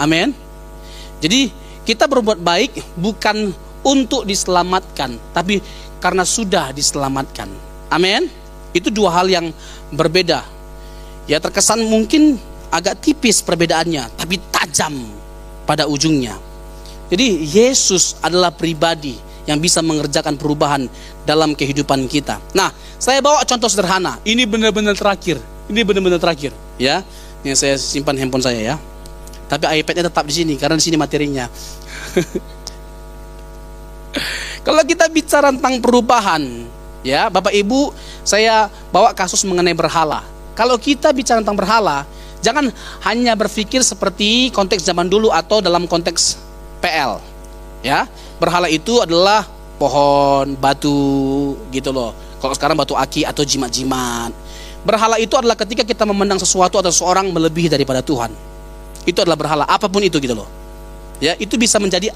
S1: Amin. Jadi kita berbuat baik bukan untuk diselamatkan, tapi karena sudah diselamatkan. Amin. Itu dua hal yang berbeda. Ya, terkesan mungkin agak tipis perbedaannya, tapi tajam pada ujungnya. Jadi Yesus adalah pribadi yang bisa mengerjakan perubahan dalam kehidupan kita. Nah, saya bawa contoh sederhana. Ini benar-benar terakhir. Ini benar-benar terakhir, ya. Yang saya simpan handphone saya, ya. Tapi iPad-nya tetap di sini karena di sini materinya. Kalau kita bicara tentang perubahan, ya, Bapak Ibu, saya bawa kasus mengenai berhala. Kalau kita bicara tentang berhala, jangan hanya berpikir seperti konteks zaman dulu atau dalam konteks PL, ya. Berhala itu adalah pohon, batu, gitu loh. Kalau sekarang batu aki atau jimat-jimat. Berhala itu adalah ketika kita memandang sesuatu atau seseorang melebihi daripada Tuhan. Itu adalah berhala, apapun itu, gitu loh. Ya, itu bisa menjadi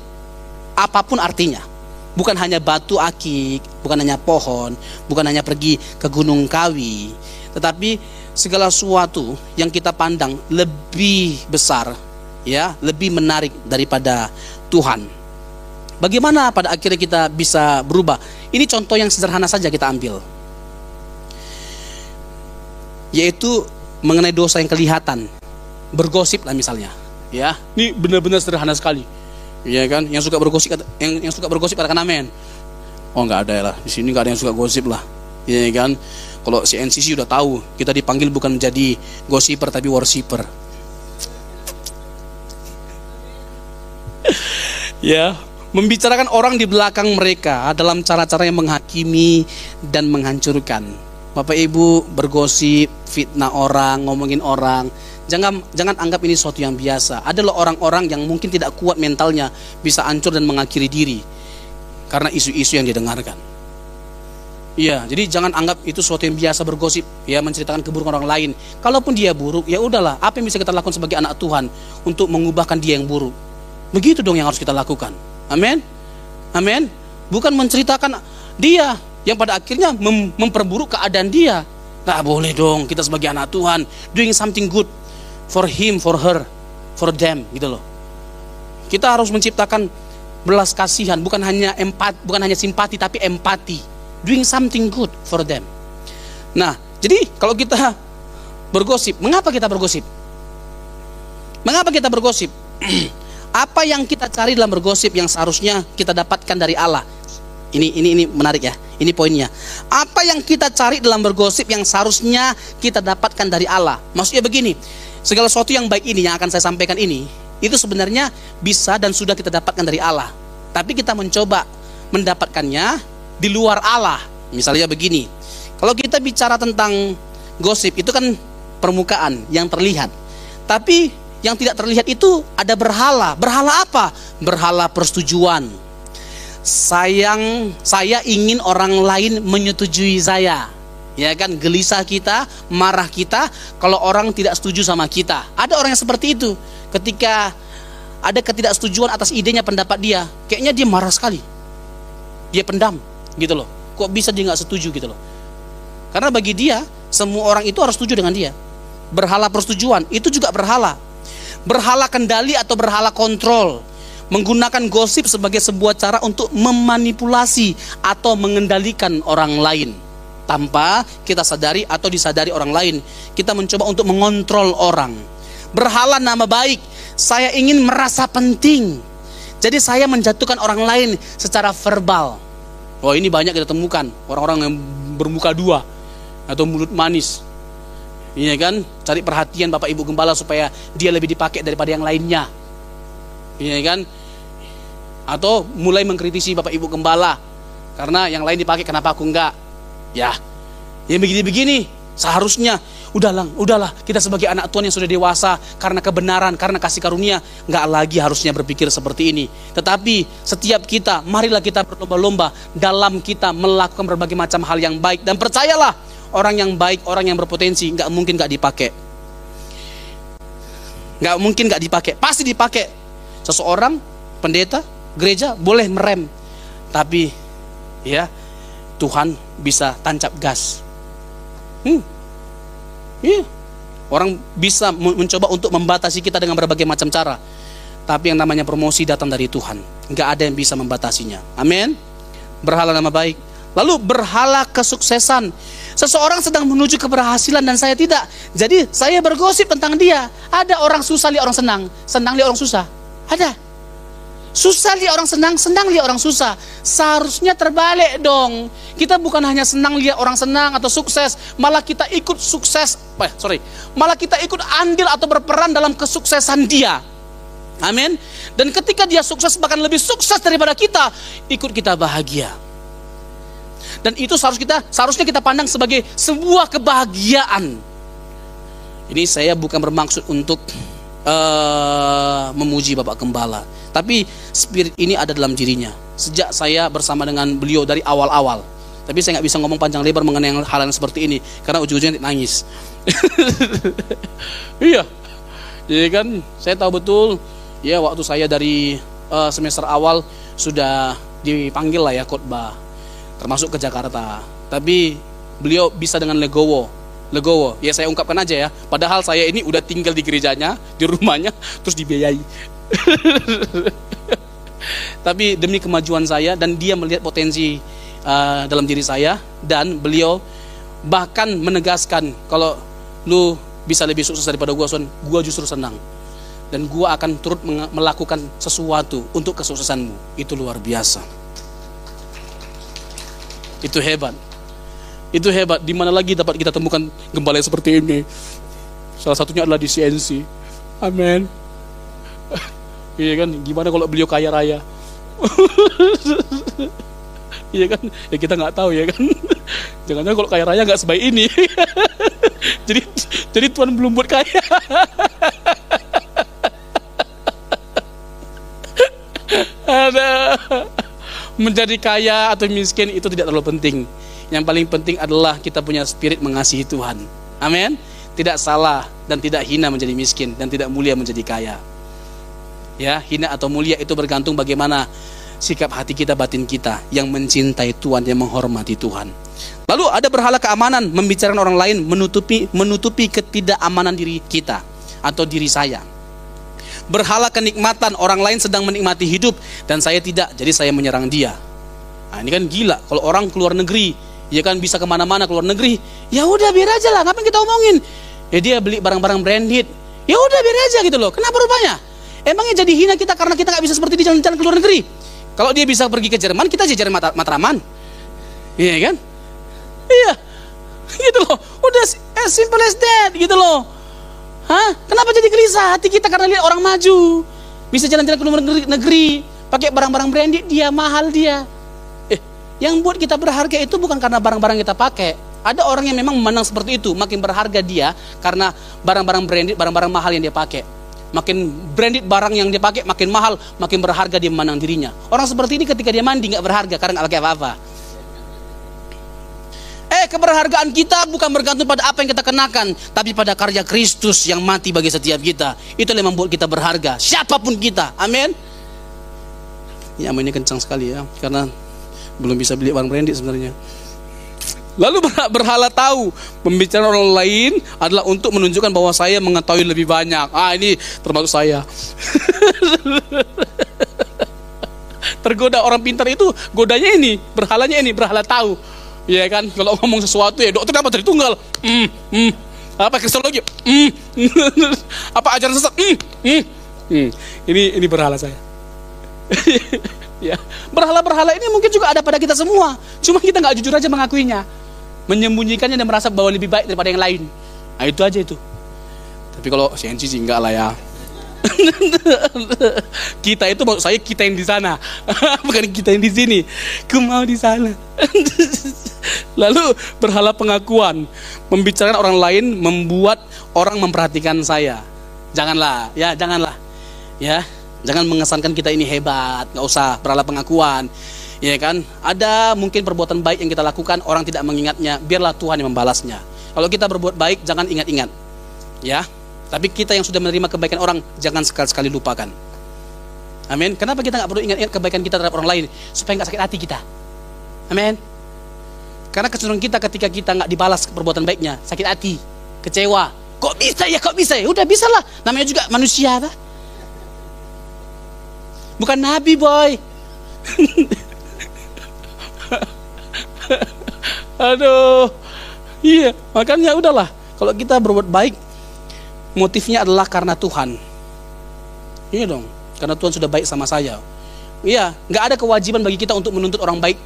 S1: apapun artinya. Bukan hanya batu akik, bukan hanya pohon, bukan hanya pergi ke Gunung Kawi, tetapi segala sesuatu yang kita pandang lebih besar, ya, lebih menarik daripada Tuhan. Bagaimana pada akhirnya kita bisa berubah? Ini contoh yang sederhana saja kita ambil, yaitu mengenai dosa yang kelihatan, bergosip lah misalnya, ya. Ini benar-benar sederhana sekali, ya kan? Yang suka bergosip, yang suka bergosip katakan amin. Oh, nggak ada lah, di sini nggak ada yang suka gosip lah, ya kan? Kalau CNCC udah tahu, kita dipanggil bukan menjadi gossiper tapi worshipper. Ya, membicarakan orang di belakang mereka dalam cara-cara yang menghakimi dan menghancurkan. Bapak Ibu bergosip, fitnah orang, ngomongin orang, jangan anggap ini sesuatu yang biasa. Adalah orang-orang yang mungkin tidak kuat mentalnya, bisa hancur dan mengakhiri diri karena isu-isu yang didengarkan. Iya, jadi jangan anggap itu sesuatu yang biasa bergosip, ya, menceritakan keburukan orang lain. Kalaupun dia buruk, ya udahlah, apa yang bisa kita lakukan sebagai anak Tuhan untuk mengubahkan dia yang buruk? Begitu dong yang harus kita lakukan. Amin. Amin. Bukan menceritakan dia yang pada akhirnya memperburuk keadaan dia. Nggak boleh dong kita sebagai anak Tuhan doing something good for him, for her, for them, gitu loh. Kita harus menciptakan belas kasihan, bukan hanya simpati tapi empati. Doing something good for them. Nah, jadi kalau kita bergosip, mengapa kita bergosip? Mengapa kita bergosip? Apa yang kita cari dalam bergosip yang seharusnya kita dapatkan dari Allah? Ini menarik ya. Ini poinnya. Apa yang kita cari dalam bergosip yang seharusnya kita dapatkan dari Allah? Maksudnya begini, segala sesuatu yang baik ini yang akan saya sampaikan ini, itu sebenarnya bisa dan sudah kita dapatkan dari Allah. Tapi kita mencoba mendapatkannya di luar Allah. Misalnya begini, kalau kita bicara tentang gosip, itu kan permukaan yang terlihat. Tapi yang tidak terlihat itu ada berhala. Berhala apa? Berhala persetujuan. Saya ingin orang lain menyetujui saya. Ya kan, gelisah kita, marah kita kalau orang tidak setuju sama kita. Ada orang yang seperti itu. Ketika ada ketidaksetujuan atas idenya, pendapat dia, kayaknya dia marah sekali. Dia pendam, gitu loh. Kok bisa dia nggak setuju, gitu loh. Karena bagi dia semua orang itu harus setuju dengan dia. Berhala persetujuan itu juga berhala. Berhala kendali atau berhala kontrol, menggunakan gosip sebagai sebuah cara untuk memanipulasi atau mengendalikan orang lain tanpa kita sadari atau disadari orang lain. Kita mencoba untuk mengontrol orang. Berhala nama baik, saya ingin merasa penting, jadi saya menjatuhkan orang lain secara verbal. Oh, ini banyak kita temukan orang-orang yang bermuka dua atau mulut manis. Iya kan, cari perhatian Bapak Ibu Gembala supaya dia lebih dipakai daripada yang lainnya. Iya kan, atau mulai mengkritisi Bapak Ibu Gembala karena yang lain dipakai, kenapa aku enggak? Ya begini-begini. Seharusnya udahlah kita sebagai anak Tuhan yang sudah dewasa, karena kebenaran, karena kasih karunia, enggak lagi harusnya berpikir seperti ini. Tetapi setiap kita, marilah kita berlomba-lomba dalam kita melakukan berbagai macam hal yang baik. Dan percayalah, orang yang baik, orang yang berpotensi, nggak mungkin nggak dipakai. Nggak mungkin nggak dipakai, pasti dipakai. Seseorang, pendeta, gereja boleh merem, tapi ya Tuhan bisa tancap gas. Iya. Orang bisa mencoba untuk membatasi kita dengan berbagai macam cara, tapi yang namanya promosi datang dari Tuhan. Nggak ada yang bisa membatasinya. Amin. Berhala nama baik. Lalu berhala kesuksesan. Seseorang sedang menuju keberhasilan dan saya tidak. Jadi saya bergosip tentang dia. Ada orang susah lihat orang senang, senang lihat orang susah. Ada. Susah lihat orang senang, senang lihat orang susah. Seharusnya terbalik dong. Kita bukan hanya senang lihat orang senang atau sukses, malah kita ikut sukses. Malah kita ikut andil atau berperan dalam kesuksesan dia. Amin. Dan ketika dia sukses, bahkan lebih sukses daripada kita, ikut kita bahagia. Dan itu seharusnya kita pandang sebagai sebuah kebahagiaan. Ini saya bukan bermaksud untuk memuji Bapak Gembala, tapi spirit ini ada dalam dirinya sejak saya bersama dengan beliau dari awal-awal. Tapi saya nggak bisa ngomong panjang lebar mengenai hal yang seperti ini karena ujung-ujungnya nangis. Iya, jadi kan saya tahu betul ya, waktu saya dari semester awal sudah dipanggil lah ya khotbah, termasuk ke Jakarta. Tapi beliau bisa dengan legowo, ya saya ungkapkan aja ya. Padahal saya ini udah tinggal di gerejanya, di rumahnya, terus dibiayai. Tapi demi kemajuan saya, dan dia melihat potensi dalam diri saya, dan beliau bahkan menegaskan kalau lu bisa lebih sukses daripada gua, Son, gua justru senang. Dan gua akan turut melakukan sesuatu untuk kesuksesanmu. Itu luar biasa. Itu hebat. Itu hebat. Di mana lagi dapat kita temukan gembala yang seperti ini? Salah satunya adalah di CNC. Amin. Iya kan? Gimana kalau beliau kaya raya? Iya kan? Ya kita nggak tahu ya kan. Jangan-jangan kalau kaya raya nggak sebaik ini. jadi Tuhan belum buat kaya. Ada. Menjadi kaya atau miskin itu tidak terlalu penting. Yang paling penting adalah kita punya spirit mengasihi Tuhan. Amin. Tidak salah dan tidak hina menjadi miskin, dan tidak mulia menjadi kaya. Ya, hina atau mulia itu bergantung bagaimana sikap hati kita, batin kita yang mencintai Tuhan, yang menghormati Tuhan. Lalu ada berhala keamanan, membicarakan orang lain, menutupi ketidakamanan diri kita atau diri saya. Berhala kenikmatan, orang lain sedang menikmati hidup dan saya tidak, jadi saya menyerang dia. Nah, ini kan gila. Kalau orang keluar negeri, ya kan bisa kemana-mana keluar negeri, ya udah biar aja lah, ngapain kita omongin? Ya dia beli barang-barang branded, ya udah biar aja gitu loh. Kenapa rupanya? Emangnya jadi hina kita karena kita nggak bisa seperti di jalan-jalan keluar negeri? Kalau dia bisa pergi ke Jerman, kita jajarin Matraman, iya kan? Iya, gitu loh. Udah as simple as that, gitu loh. Hah? Kenapa jadi gelisah hati kita karena lihat orang maju, bisa jalan-jalan ke luar negeri, pakai barang-barang branded, dia mahal dia. Yang buat kita berharga itu bukan karena barang-barang kita pakai. Ada orang yang memang memandang seperti itu, makin berharga dia karena barang-barang branded, barang-barang mahal yang dia pakai. Makin branded barang yang dia pakai, makin mahal, makin berharga dia memandang dirinya. Orang seperti ini ketika dia mandi nggak berharga karena nggak pakai apa-apa. Keberhargaan kita bukan bergantung pada apa yang kita kenakan, tapi pada karya Kristus yang mati bagi setiap kita. Itulah yang membuat kita berharga, siapapun kita. Amin. Ya, aminnya kencang sekali ya, karena belum bisa beli barang branded sebenarnya. Lalu berhala tahu, membicarakan orang lain adalah untuk menunjukkan bahwa saya mengetahui lebih banyak. Ini termasuk saya. Tergoda orang pintar itu, godanya ini, berhalanya ini, berhala tahu. Ya kan, kalau ngomong sesuatu ya, dokter apa dari tunggal? Apa kristologi? Apa ajaran sesat? Ini berhala saya. Ya, berhala-berhala ini mungkin juga ada pada kita semua. Cuma kita nggak jujur aja mengakuinya, menyembunyikannya dan merasa bahwa lebih baik daripada yang lain. Nah itu aja itu. Tapi kalau CNC sih enggak lah ya. Kita itu maksud saya kita yang di sana, bukan kita yang di sini. Ku mau di sana. Lalu berhala pengakuan, membicarakan orang lain membuat orang memperhatikan saya. Janganlah, ya janganlah, ya. Jangan mengesankan kita ini hebat, nggak usah berhala pengakuan, ya kan? Ada mungkin perbuatan baik yang kita lakukan, orang tidak mengingatnya, biarlah Tuhan yang membalasnya. Kalau kita berbuat baik, jangan ingat-ingat, ya. Tapi kita yang sudah menerima kebaikan orang, jangan sekali-sekali lupakan. Amin. Kenapa kita nggak perlu ingat-ingat kebaikan kita terhadap orang lain? Supaya nggak sakit hati kita. Amin. Karena kecenderungan kita ketika kita nggak dibalas perbuatan baiknya, sakit hati, kecewa. Kok bisa ya? Kok bisa ya? Udah bisa lah. Namanya juga manusia, tak? Bukan nabi, boy. Aduh. Iya, makanya udahlah. Kalau kita berbuat baik, motifnya adalah karena Tuhan. Iya dong, karena Tuhan sudah baik sama saya. Iya, nggak ada kewajiban bagi kita untuk menuntut orang baik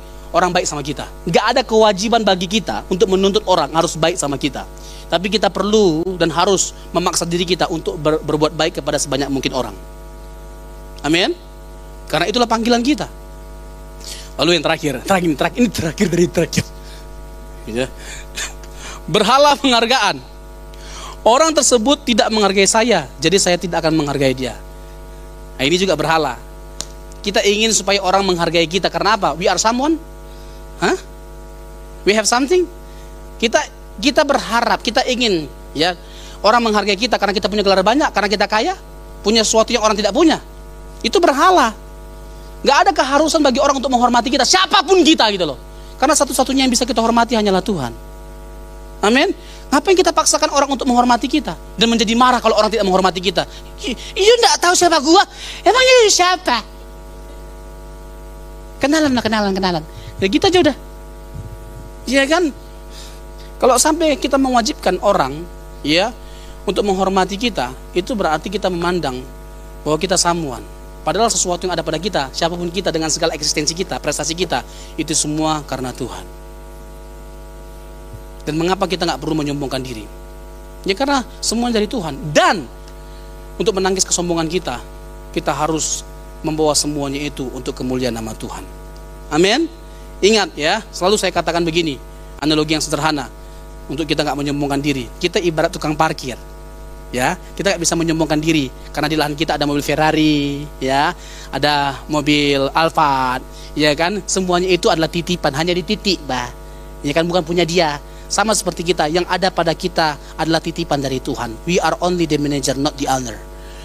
S1: sama kita. Nggak ada kewajiban bagi kita untuk menuntut orang harus baik sama kita. Tapi kita perlu dan harus memaksa diri kita untuk berbuat baik kepada sebanyak mungkin orang. Amin. Karena itulah panggilan kita. Lalu yang terakhir dari terakhir. Ya. Berhala penghargaan. Orang tersebut tidak menghargai saya, jadi saya tidak akan menghargai dia. Nah, ini juga berhala. Kita ingin supaya orang menghargai kita karena apa? We are someone? Huh? We have something? Kita berharap, kita ingin ya orang menghargai kita karena kita punya gelar banyak, karena kita kaya, punya sesuatu yang orang tidak punya. Itu berhala. Gak ada keharusan bagi orang untuk menghormati kita, siapapun kita gitu loh. Karena satu-satunya yang bisa kita hormati hanyalah Tuhan. Amin. Ngapain kita paksakan orang untuk menghormati kita dan menjadi marah kalau orang tidak menghormati kita? Iya enggak tahu siapa gua. Emangnya siapa? Kenalan. Ya kita aja udah. Iya kan? Kalau sampai kita mewajibkan orang ya untuk menghormati kita, itu berarti kita memandang bahwa kita samuan. Padahal sesuatu yang ada pada kita, siapapun kita dengan segala eksistensi kita, prestasi kita, itu semua karena Tuhan. Dan mengapa kita nggak perlu menyombongkan diri? Ya karena semuanya dari Tuhan. Dan untuk menangkis kesombongan kita, kita harus membawa semuanya itu untuk kemuliaan nama Tuhan. Amin. Ingat ya, selalu saya katakan begini, analogi yang sederhana untuk kita nggak menyombongkan diri. Kita ibarat tukang parkir. Ya, kita nggak bisa menyombongkan diri karena di lahan kita ada mobil Ferrari, ya, ada mobil Alphard, ya kan? Semuanya itu adalah titipan, hanya dititik, bah. Ya kan, bukan punya dia. Sama seperti kita, yang ada pada kita adalah titipan dari Tuhan. We are only the manager, not the owner.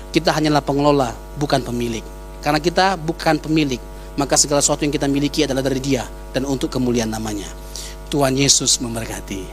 S1: Kita hanyalah pengelola, bukan pemilik. Karena kita bukan pemilik, maka segala sesuatu yang kita miliki adalah dari Dia dan untuk kemuliaan namanya. Tuhan Yesus memberkati.